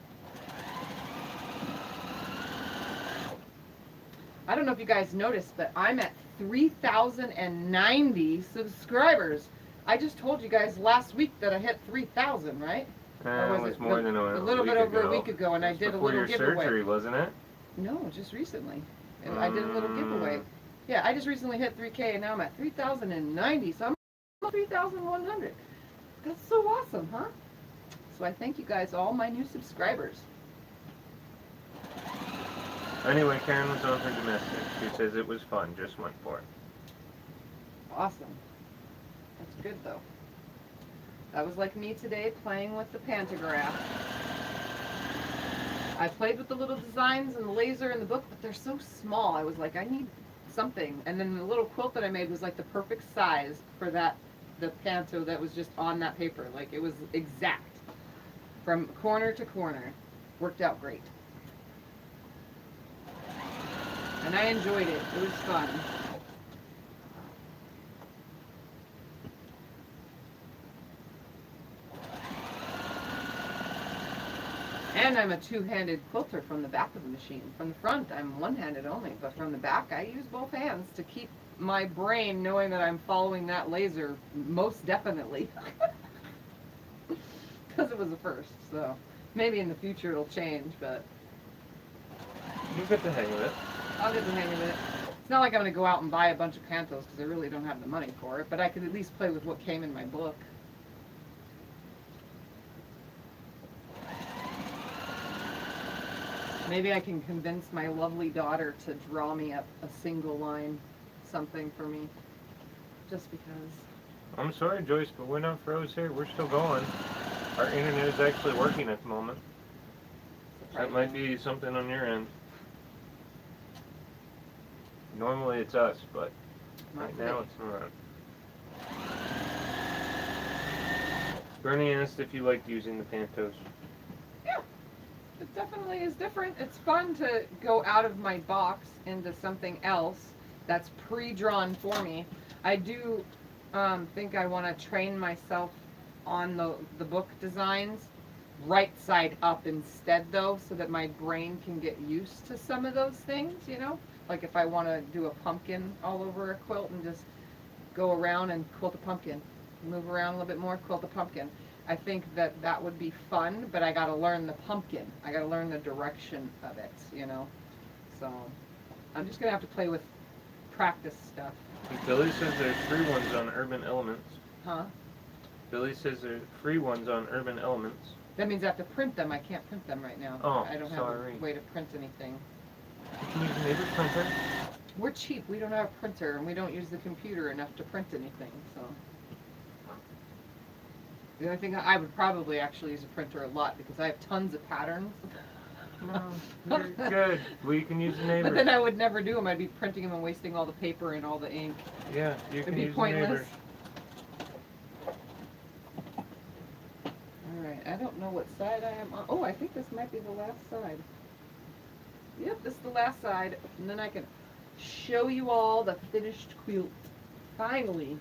I don't know if you guys noticed, but I'm at 3,090 subscribers. I just told you guys last week that I hit 3,000, right? Or It was more than a little bit over a week ago, and I did a before little your giveaway. surgery, wasn't it? No, just recently. And I did a little giveaway. Yeah, I just recently hit 3K, and now I'm at 3,090, so I'm at 3,100. That's so awesome, huh? So I thank you guys, all my new subscribers. Anyway, Karen was on her domestic. She says it was fun. Just went for it. Awesome. That's good, though. That was like me today playing with the pantograph. I played with the little designs and the laser in the book, but they're so small. I was like, I need something. And then the little quilt that I made was like the perfect size for that, the panto that was just on that paper. Like it was exact from corner to corner. Worked out great. And I enjoyed it. It was fun. And I'm a two-handed quilter from the back of the machine. From the front, I'm one-handed only, but from the back, I use both hands to keep my brain knowing that I'm following that laser most definitely. Because it was a first, so maybe in the future it'll change, but You'll get the hang of it. I'll get the hang of it. It's not like I'm going to go out and buy a bunch of pantos because I really don't have the money for it, but I could at least play with what came in my book. Maybe I can convince my lovely daughter to draw me up a single line something for me. Just because. I'm sorry, Joyce, but we're not froze here. We're still going. Our internet is actually working at the moment. That might be something on your end. Normally it's us, but right now it's not. Bernie asked if you liked using the pantos. Yeah, it definitely is different. It's fun to go out of my box into something else that's pre-drawn for me. I do think I want to train myself on the book designs right side up instead though, so that my brain can get used to some of those things, you know? Like if I want to do a pumpkin all over a quilt and just go around and quilt a pumpkin, move around a little bit more, quilt a pumpkin. I think that that would be fun, but I got to learn the pumpkin. I got to learn the direction of it, you know? So I'm just going to have to play with practice stuff. Billy says there's free ones on Urban Elements. Huh? Billy says there's free ones on Urban Elements. That means I have to print them. I can't print them right now. Oh, I don't sorry. have a way to print anything. You can use a neighbor's printer. We're cheap. We don't have a printer, and we don't use the computer enough to print anything, so. The only thing I would probably actually use a printer a lot because I have tons of patterns. You're good. We can use the neighbors. But then I would never do them. I'd be printing them and wasting all the paper and all the ink. Yeah, you It'd can be use pointless. the neighbors. Alright, I don't know what side I am on. Oh, I think this might be the last side. Yep, this is the last side. And then I can show you all the finished quilt. Finally.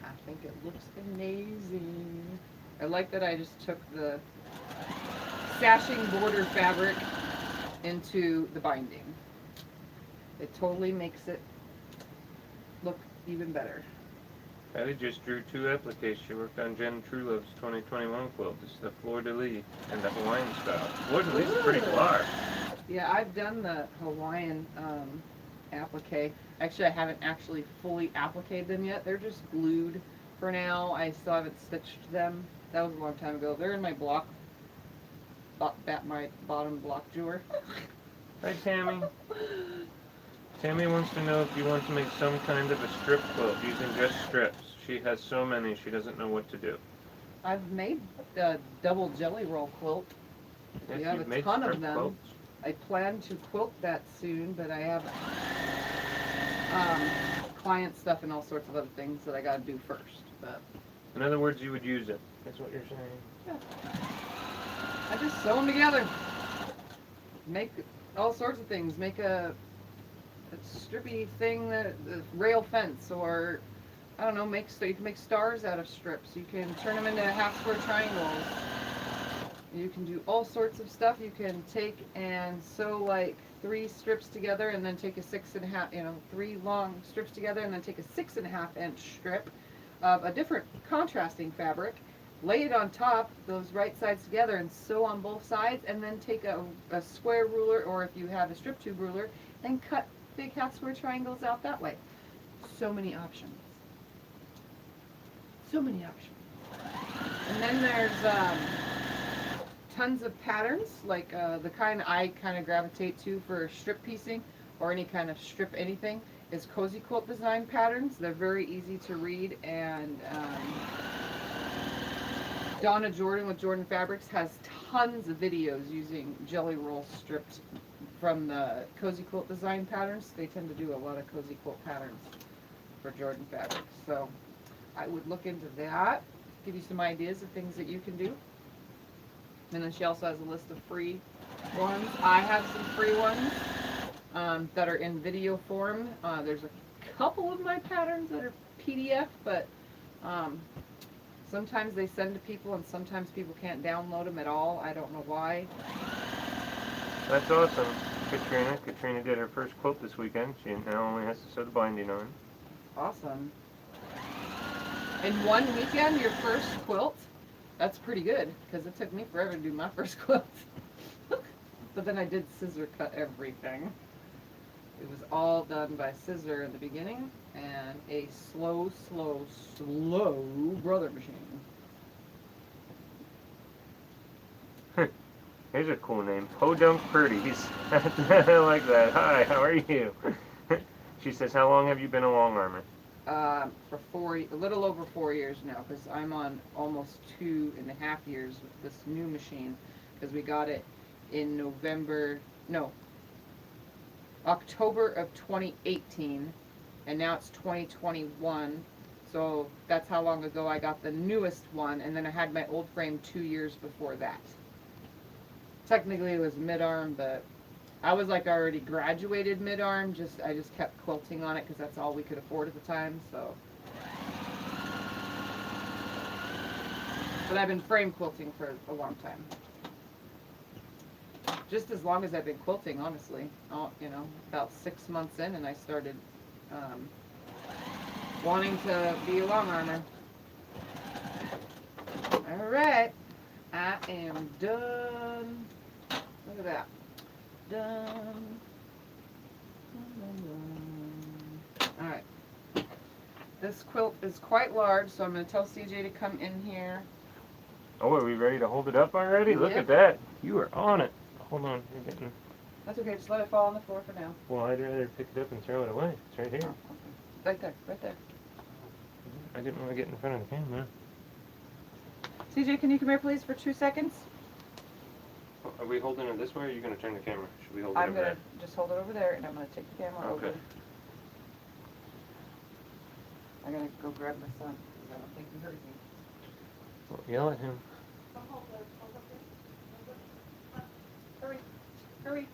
I think it looks amazing. I like that I just took the sashing border fabric into the binding. It totally makes it look even better. Patty just drew 2 appliques. She worked on Jen Trulove's 2021 quilt. It's the fleur-de-lis and the Hawaiian style. Fleur-de-lis is pretty large. Yeah, I've done the Hawaiian applique. Actually, I haven't actually fully appliqued them yet. They're just glued for now. I still haven't stitched them. That was a long time ago. They're in my block, my bottom block drawer. Hi, Tammy. Tammy wants to know if you want to make some kind of a strip quilt using just strips. She has so many, she doesn't know what to do. I've made a double jelly roll quilt. Yes, We have you've a made ton of strip them. quilts. I plan to quilt that soon, but I have client stuff and all sorts of other things that I got to do first. But In other words, you would use it. That's what you're saying. yeah, I just sew them together. Make all sorts of things. Make a strippy thing, that rail fence, or I don't know. You can make stars out of strips. You can turn them into half square triangles. You can do all sorts of stuff. You can take and sew like 3 strips together and then take a 6.5, 3 long strips together and then take a 6.5 inch strip of a different contrasting fabric, lay it on top, those right sides together, and sew on both sides, and then take a square ruler, or if you have a strip tube ruler, and cut big half square triangles out that way. So many options. So many options. And then there's tons of patterns, like the kind I kind of gravitate to for strip piecing or any kind of strip anything is Cozy Quilt design patterns. They're very easy to read, and Donna Jordan with Jordan Fabrics has tons of videos using jelly roll stripped from the Cozy Quilt design patterns. They tend to do a lot of Cozy Quilt patterns for Jordan Fabrics. So I would look into that, give you some ideas of things that you can do. And then she also has a list of free ones. I have some free ones that are in video form. There's a couple of my patterns that are PDF, but sometimes they send to people and sometimes people can't download them at all. I don't know why. That's awesome. Katrina did her first quilt this weekend. She now only has to sew the binding on. Awesome. In one weekend, your first quilt? That's pretty good, because it took me forever to do my first quilt. But then I did scissor cut everything. It was all done by scissor in the beginning, and a slow brother machine. Here's a cool name, Podunk Purdy's. I like that. Hi, how are you? She says, how long have you been a long armor? For a little over 4 years now, because I'm on almost 2.5 years with this new machine, because we got it in October of 2018, and now it's 2021, so that's how long ago I got the newest one, and then I had my old frame 2 years before that. Technically it was mid-arm, but I was like already graduated mid-arm, I just kept quilting on it because that's all we could afford at the time, so. But I've been frame quilting for a long time. Just as long as I've been quilting, honestly. About 6 months in, and I started wanting to be a long armor. Alright, I am done. Look at that. Done. Alright. This quilt is quite large, so I'm going to tell CJ to come in here. Oh, are we ready to hold it up already? Look at that. You are on it. Hold on. You're getting... That's okay. Just let it fall on the floor for now. Well, I'd rather pick it up and throw it away. It's right here. Oh, okay. Right there. Right there. I didn't want to get in front of the camera. CJ, can you come here, please, for 2 seconds? Are we holding it this way, or are you going to turn the camera? Should we hold it I'm over going there? to just hold it over there, and I'm going to take the camera over. Okay. I'm going to go grab my son, because I don't think he heard me. Well, yell at him. Hurry. Hurry.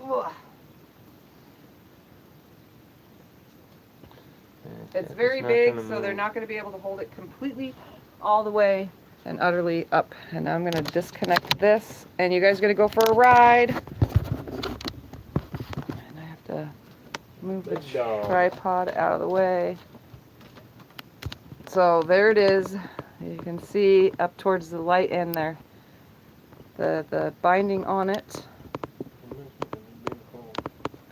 Ugh. It's very big, so they're not going to be able to hold it completely all the way and utterly up. And now I'm going to disconnect this, and you guys are going to go for a ride. And I have to move the tripod out of the way. So there it is. You can see up towards the light end there, the binding on it.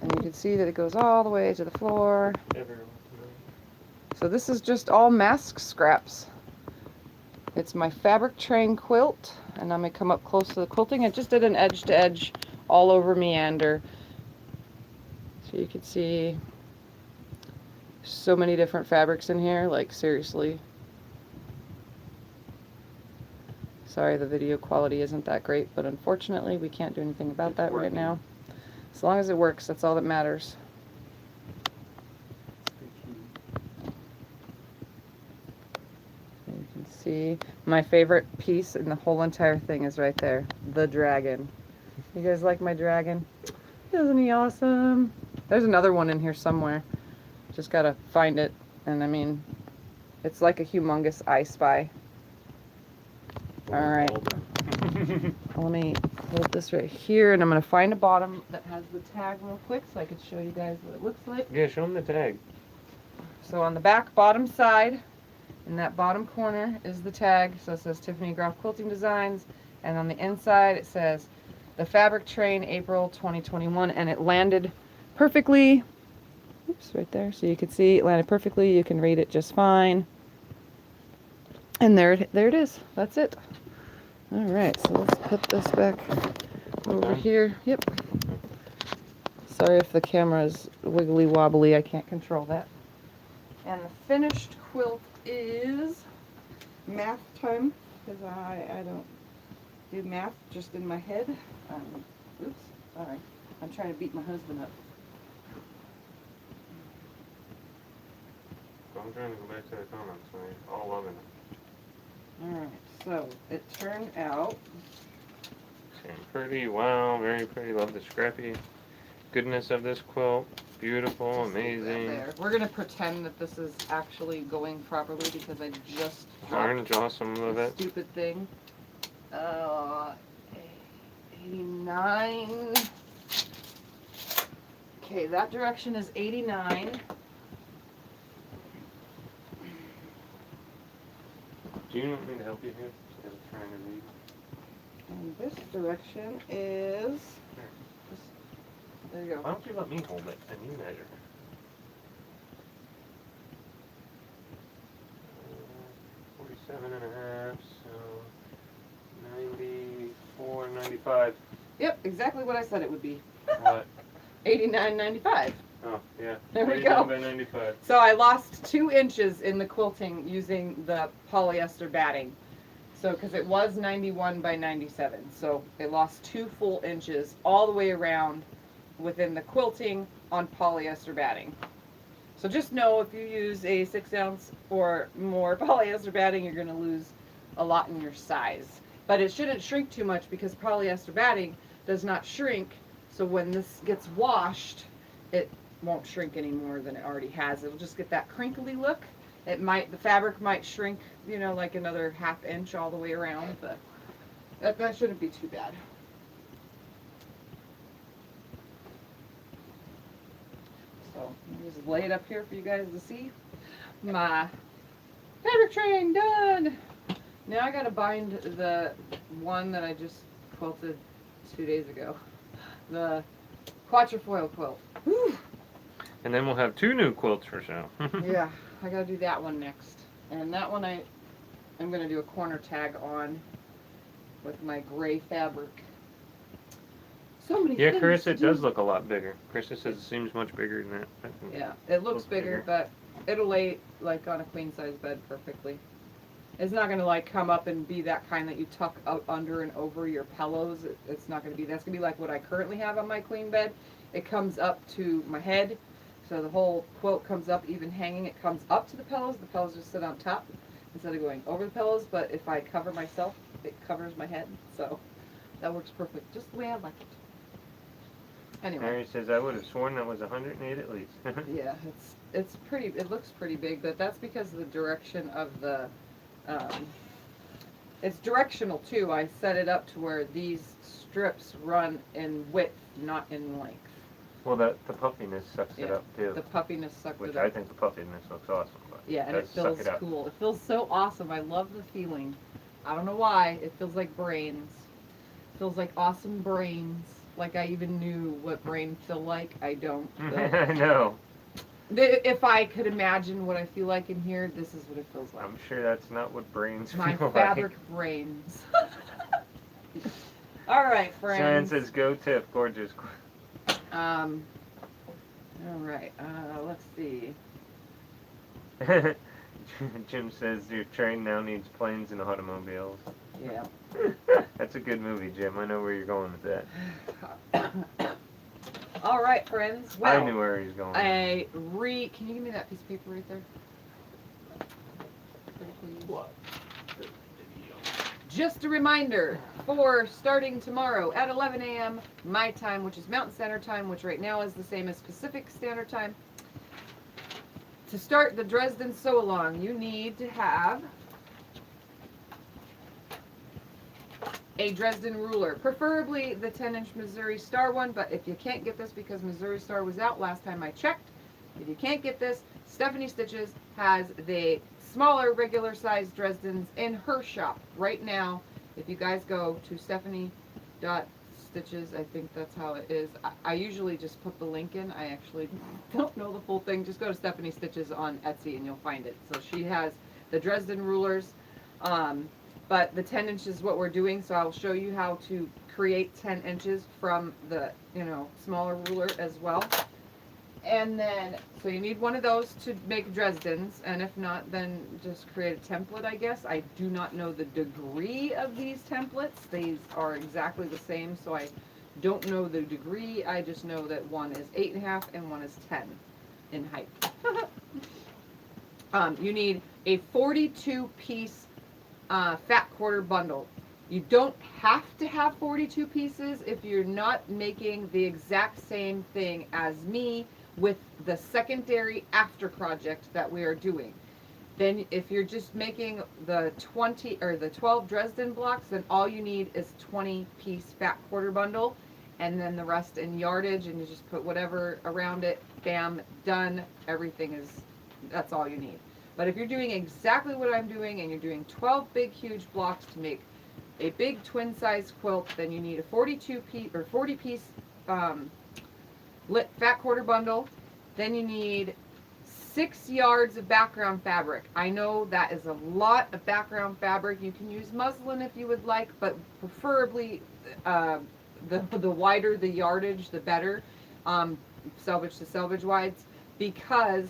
And you can see that it goes all the way to the floor. So this is just all mask scraps. It's my fabric train quilt, and I'm going to come up close to the quilting. I just did an edge to edge all over meander. So you can see so many different fabrics in here, like seriously. Sorry the video quality isn't that great, but unfortunately we can't do anything about that right now. As long as it works, that's all that matters. You can see my favorite piece in the whole entire thing is right there, the dragon. You guys like my dragon? Isn't he awesome? There's another one in here somewhere. Just gotta find it, and I mean, it's like a humongous I Spy. Alright, let me hold this right here, and I'm going to find a bottom that has the tag real quick so I can show you guys what it looks like. Yeah, show them the tag. So on the back bottom side, in that bottom corner, is the tag. So it says Tiffany Groff Quilting Designs, and on the inside it says the Fabric Train April 2021, and it landed perfectly. Oops, right there, so you can see it landed perfectly. You can read it just fine. And there it is. That's it. All right, so let's put this back over here. Yep. Sorry if the camera is wiggly wobbly. I can't control that. And the finished quilt is math time, because I don't do math just in my head. Oops, sorry. I'm trying to beat my husband up. I'm trying to go back to the comments. We're all loving it. Alright, so it turned out. And pretty, wow, very pretty. Love the scrappy goodness of this quilt. Beautiful, amazing. There. We're going to pretend that this is actually going properly because I just Orange, awesome, love it. stupid thing. 89. Okay, that direction is 89. Do you want me to help you here? I'm trying to read. And this direction is. There you Why go. don't you let me hold it and you measure? 47 and a half, so 94, 95. Yep, exactly what I said it would be. What? 89.95. Oh, yeah. There we 89 go. by 95. So I lost 2 inches in the quilting using the polyester batting. So, because it was 91 by 97. So it lost 2 full inches all the way around within the quilting on polyester batting. So just know if you use a 6-ounce or more polyester batting, you're going to lose a lot in your size. But it shouldn't shrink too much because polyester batting does not shrink. So when this gets washed, it won't shrink any more than it already has. It'll just get that crinkly look. The fabric might shrink, you know, like another 1/2 inch all the way around, but that shouldn't be too bad. So I'll just lay it up here for you guys to see. My fabric train done. Now I gotta bind the one that I just quilted 2 days ago. The quatrefoil quilt. Whew. And then we'll have 2 new quilts for sale. Yeah, I gotta do that one next. And that one I'm gonna do a corner tag on with my gray fabric. So many Yeah, things Chris, to it do. does look a lot bigger. Krista says it seems much bigger than that. Yeah, it looks bigger, but it'll lay like on a queen size bed perfectly. It's not gonna like come up and be that kind that you tuck up under and over your pillows. It's not gonna be. That's gonna be like what I currently have on my queen bed. It comes up to my head, so the whole quilt comes up even hanging. It comes up to the pillows. The pillows just sit on top instead of going over the pillows. But if I cover myself, it covers my head. So that works perfect, just the way I like it. Anyway. Mary says I would have sworn that was 108 at least. Yeah, it's pretty. It looks pretty big, but that's because of the direction of the. It's directional too. I set it up to where these strips run in width, not in length. Well, the puffiness sucks it Yeah, up too. The puffiness sucked Which it up. I think the puffiness looks awesome. But Yeah, and it does suck feels it up. cool. It feels so awesome. I love the feeling. I don't know why. It feels like brains. It feels like awesome brains. Like I even knew what brains feel like. I don't. But I know. if I could imagine what I feel like in here, this is what it feels like. I'm sure that's not what brains My feel fabric like. brains. All right, Sharon friends. says go Tiff, gorgeous. All right. Let's see. Jim says your train now needs planes and automobiles. Yeah. That's a good movie, Jim. I know where you're going with that. All right, friends. Well, I knew where he was going. Can you give me that piece of paper right there? What? Just a reminder, for starting tomorrow at 11 a.m. my time, which is Mountain Standard Time, which right now is the same as Pacific Standard Time. To start the Dresden Sew-Along, you need to have a Dresden ruler, preferably the 10-inch Missouri Star one, but if you can't get this because Missouri Star was out last time I checked, if you can't get this, Stephanie Stitches has the smaller regular size Dresdens in her shop right now. If you guys go to Stephanie.Stitches, I think that's how it is. I usually just put the link in. I actually don't know the full thing. Just go to Stephanie Stitches on Etsy and you'll find it. So she has the Dresden rulers. But the 10 inches is what we're doing, so I'll show you how to create 10 inches from the, smaller ruler as well. And then, so you need one of those to make Dresden's, and if not, then just create a template, I guess. I do not know the degree of these templates. These are exactly the same, so I don't know the degree. I just know that one is 8.5 and one is 10 in height. You need a 42-piece fat quarter bundle. You don't have to have 42 pieces if you're not making the exact same thing as me with the secondary after project that we are doing. Then if you're just making the 20 or the 12 Dresden blocks, then all you need is 20-piece fat quarter bundle, and then the rest in yardage, and you just put whatever around it, bam, done. Everything is, that's all you need. But if you're doing exactly what I'm doing and you're doing 12 big huge blocks to make a big twin size quilt, then you need a 42-piece or 40-piece lit fat quarter bundle. Then you need 6 yards of background fabric. I know that is a lot of background fabric. You can use muslin if you would like, but preferably the wider the yardage, the better. Selvage to selvage wides, because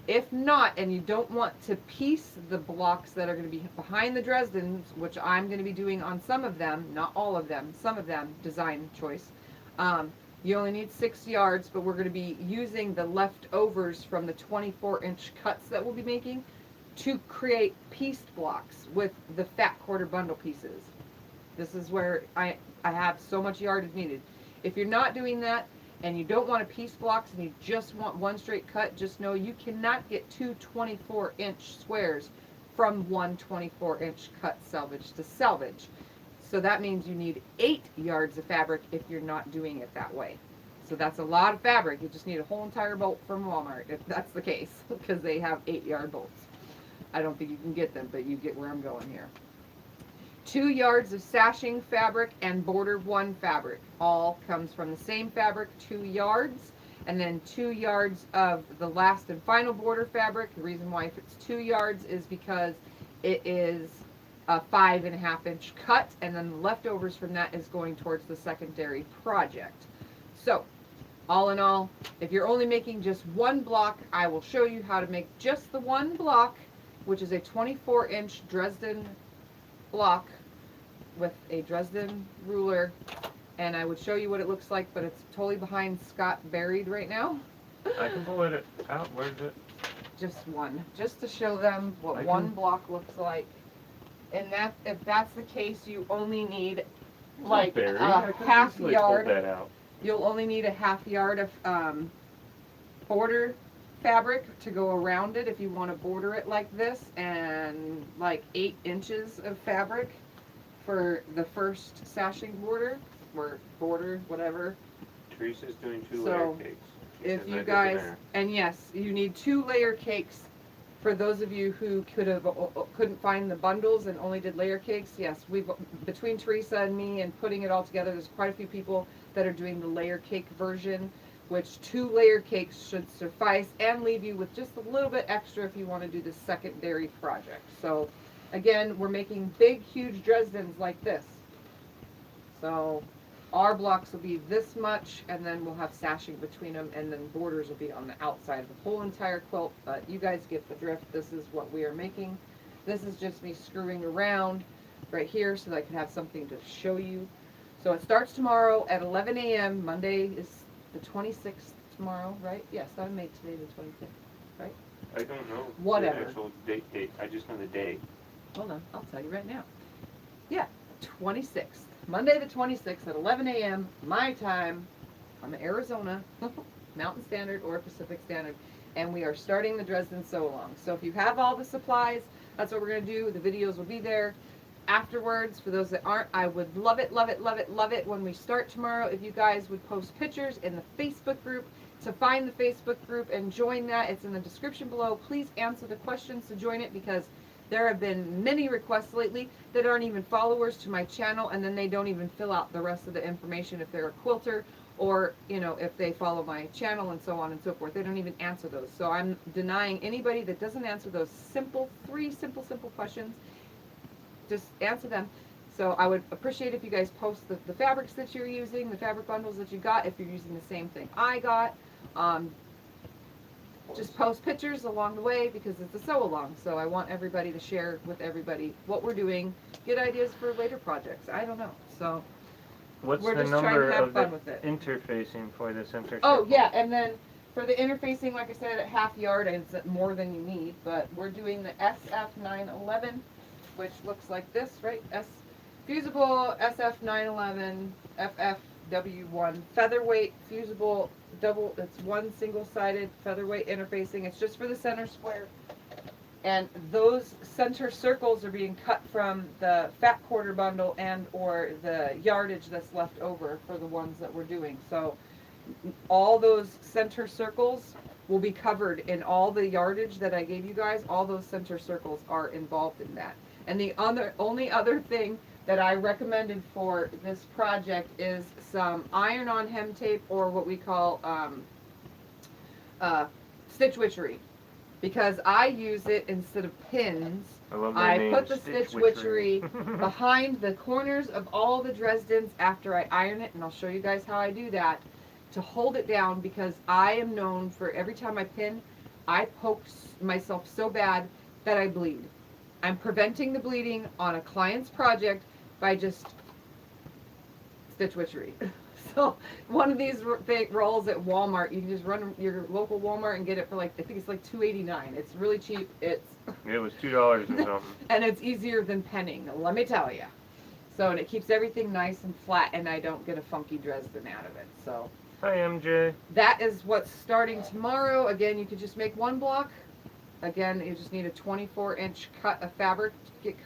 if not, and you don't want to piece the blocks that are going to be behind the Dresdens, which I'm going to be doing on some of them, not all of them, some of them, design choice, you only need 6 yards, but we're going to be using the leftovers from the 24-inch cuts that we'll be making to create pieced blocks with the fat quarter bundle pieces. This is where I have so much yardage needed. If you're not doing that, and you don't want to piece blocks and you just want one straight cut, just know you cannot get 2 24-inch squares from one 24-inch cut selvage to selvage. So that means you need 8 yards of fabric if you're not doing it that way. So that's a lot of fabric. You just need a whole entire bolt from Walmart if that's the case, because they have 8-yard bolts. I don't think you can get them, but you get where I'm going here. 2 yards of sashing fabric and border 1 fabric. All comes from the same fabric, 2 yards. And then 2 yards of the last and final border fabric. The reason why it's 2 yards is because it is a 5.5-inch cut, and then the leftovers from that is going towards the secondary project. So, all in all, if you're only making just one block, I will show you how to make just the one block, which is a 24-inch Dresden block with a Dresden ruler, and I would show you what it looks like, but it's totally behind Scott buried right now. I can pull it out. Where's it? Just one, just to show them what one block looks like. And that, if that's the case, you only need like a half yard. That out. You'll only need a half yard of border fabric to go around it if you want to border it like this, and like 8 inches of fabric for the first sashing border, or border, whatever. Teresa's doing 2 So, layer cakes. If you guys, and yes, you need 2 layer cakes. For those of you who couldn't find the bundles and only did layer cakes, yes, we've, between Teresa and me and putting it all together, there's quite a few people that are doing the layer cake version, which 2 layer cakes should suffice and leave you with just a little bit extra if you want to do the secondary project. So again, we're making big, huge Dresdens like this. So our blocks will be this much, and then we'll have sashing between them, and then borders will be on the outside of the whole entire quilt. But you guys get the drift. This is what we are making. This is just me screwing around right here so that I can have something to show you. So it starts tomorrow at 11 a.m. Monday is the 26th tomorrow, right? Yes, I made today the 25th, right? I don't know Whatever. the actual date. I just know the day. Hold on, I'll tell you right now. Yeah, 26th. Monday the 26th at 11 a.m. my time. I'm in Arizona, Mountain Standard or Pacific Standard, and we are starting the Dresden sew-along. So if you have all the supplies, that's what we're going to do. The videos will be there afterwards. For those that aren't, I would love it, love it, love it, love it when we start tomorrow if you guys would post pictures in the Facebook group. To find the Facebook group and join that, it's in the description below. Please answer the questions to join it, because there have been many requests lately that aren't even followers to my channel, and then they don't even fill out the rest of the information if they're a quilter, or, you know, if they follow my channel and so on and so forth. They don't even answer those. So I'm denying anybody that doesn't answer those simple, 3 simple questions. just answer them. So I would appreciate if you guys post the fabrics that you're using, the fabric bundles that you got, if you're using the same thing I got. Just post pictures along the way because it's a sew along. So I want everybody to share with everybody what we're doing, get ideas for later projects. I don't know. So What's we're the just trying number to have of the fun with it. interfacing for this intercircle? Oh yeah, and then for the interfacing, like I said, at half yard, it's more than you need, but we're doing the SF911, which looks like this, right? Fusible SF911 FFW1 featherweight fusible double. It's one single-sided featherweight interfacing. It's just for the center square, and those center circles are being cut from the fat quarter bundle and or the yardage that's left over for the ones that we're doing. So all those center circles will be covered in all the yardage that I gave you guys. All those center circles are involved in that. And the only other thing that I recommended for this project is some iron-on hem tape, or what we call stitch witchery, because I use it instead of pins. I love that I name, put the stitch witchery behind the corners of all the Dresdens after I iron it, and I'll show you guys how I do that, to hold it down, because I am known for every time I pin, I poke myself so bad that I bleed. I'm preventing the bleeding on a client's project by just stitch witchery. So one of these rolls at Walmart, you can just run your local Walmart and get it for like, I think it's like $2.89. It's really cheap. It was $2 or something. and it's easier than penning, let me tell you. So, and it keeps everything nice and flat, and I don't get a funky Dresden out of it. So Hi, MJ. that is what's starting tomorrow. Again, you could just make one block. Again, you just need a 24-inch cut of fabric. Get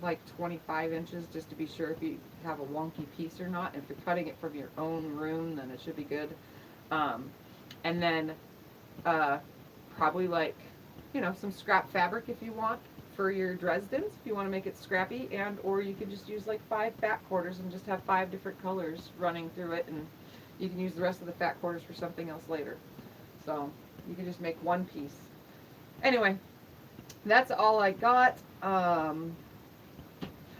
like 25 inches just to be sure if you have a wonky piece or not. If you're cutting it from your own room, then it should be good. And then probably like, some scrap fabric if you want for your Dresdens, if you want to make it scrappy, and or you could just use like 5 fat quarters and just have 5 different colors running through it, and you can use the rest of the fat quarters for something else later. So you can just make one piece. Anyway, that's all I got.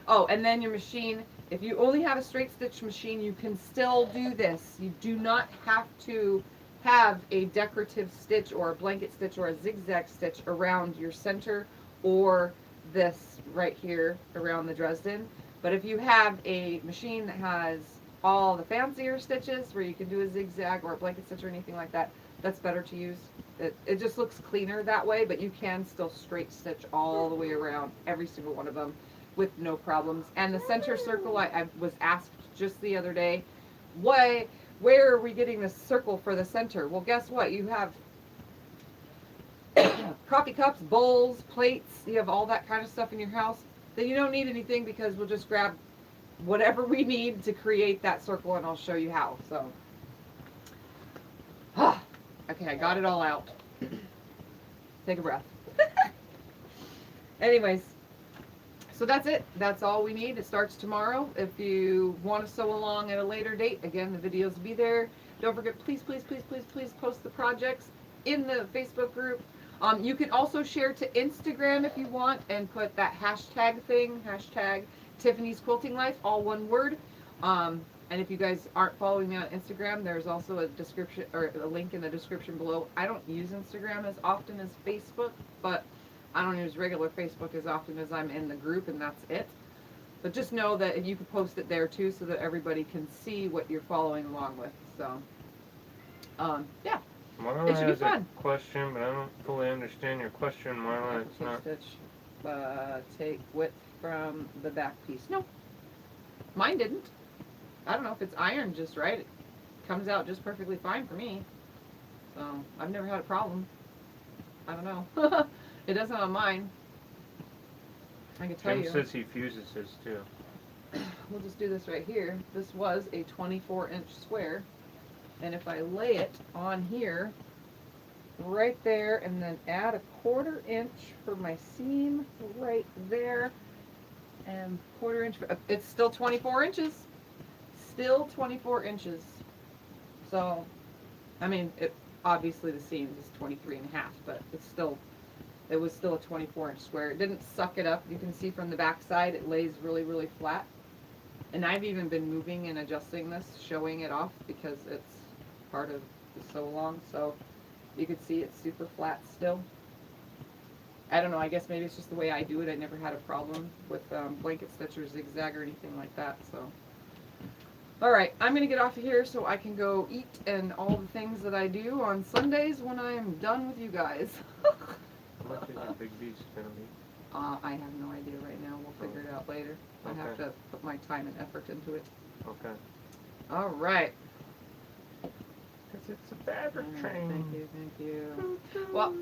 Oh, and then your machine, if you only have a straight stitch machine, you can still do this. You do not have to have a decorative stitch or a blanket stitch or a zigzag stitch around your center or this right here around the Dresden. But if you have a machine that has all the fancier stitches where you can do a zigzag or a blanket stitch or anything like that, that's better to use. It just looks cleaner that way, but you can still straight stitch all the way around every single one of them with no problems. And the center circle, I was asked just the other day, where are we getting this circle for the center? Well, guess what? You have coffee cups, bowls, plates, you have all that kind of stuff in your house. Then you don't need anything, because we'll just grab whatever we need to create that circle, and I'll show you how. So, okay, I got it all out. Take a breath. Anyways, so that's it. That's all we need. It starts tomorrow. If you want to sew along at a later date, again, the videos will be there. Don't forget, please, please, please, please, please post the projects in the Facebook group. You can also share to Instagram if you want, and put that hashtag thing, hashtag Tiffany's Quilting Life, all one word. And if you guys aren't following me on Instagram, there's also a description, or a link in the description below. I don't use Instagram as often as Facebook, but I don't use regular Facebook as often as I'm in the group, and that's it. But just know that you can post it there too, so that everybody can see what you're following along with. So, yeah. Marla It should be has fun. a question, but I don't fully understand your question, Marla. It's not. Stitch, take width from the back piece. No, mine didn't. I don't know if it's ironed just right. It comes out just perfectly fine for me. So I've never had a problem. I don't know. It doesn't on mine. I can tell Jim you. says he fuses his too. We'll just do this right here. This was a 24-inch square, and if I lay it on here, right there, and then add a 1/4 inch for my seam right there, and 1/4 inch, it's still 24 inches. Still 24 inches. So, I mean, obviously the seam is 23 and a half, but it's still it was still a 24-inch square. It didn't suck it up. You can see from the back side it lays really, really flat. And I've even been moving and adjusting this, showing it off because it's part of the sew along. So you can see it's super flat still. I don't know, I guess maybe it's just the way I do it. I never had a problem with blanket stitch or zigzag or anything like that. So, all right, I'm gonna get off of here so I can go eat and all the things that I do on Sundays when I am done with you guys. How much is your big beast gonna be? I have no idea right now. We'll figure it out later. I have Okay. to put my time and effort into it. Okay. All right. Because it's a fabric train. Thank you. Well,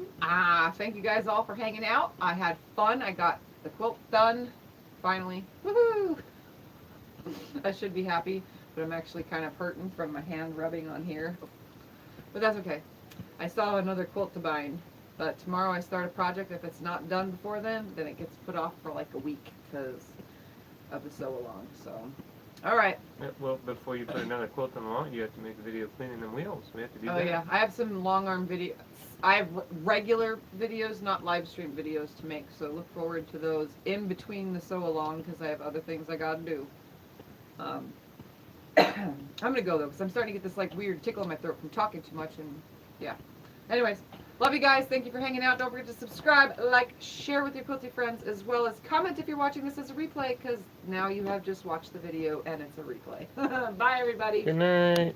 thank you guys all for hanging out. I had fun. I got the quilt done, finally. Woohoo! I should be happy, but I'm actually kind of hurting from my hand rubbing on here. But that's okay. I saw another quilt to bind, but tomorrow I start a project. If it's not done before then it gets put off for like a week because of the sew along. So, all right. Yeah, well, before you put another quilt on the lawn, you have to make a video cleaning them wheels. We have to do Oh that. yeah, I have some long arm videos. I have regular videos, not live stream videos to make, so look forward to those in between the sew along because I have other things I gotta do. I'm gonna go though because I'm starting to get this like weird tickle in my throat from talking too much, and yeah. Anyways, love you guys. Thank you for hanging out. Don't forget to subscribe, like, share with your quilty friends, as well as comment if you're watching this as a replay because now you have just watched the video and it's a replay. Bye everybody. Good night.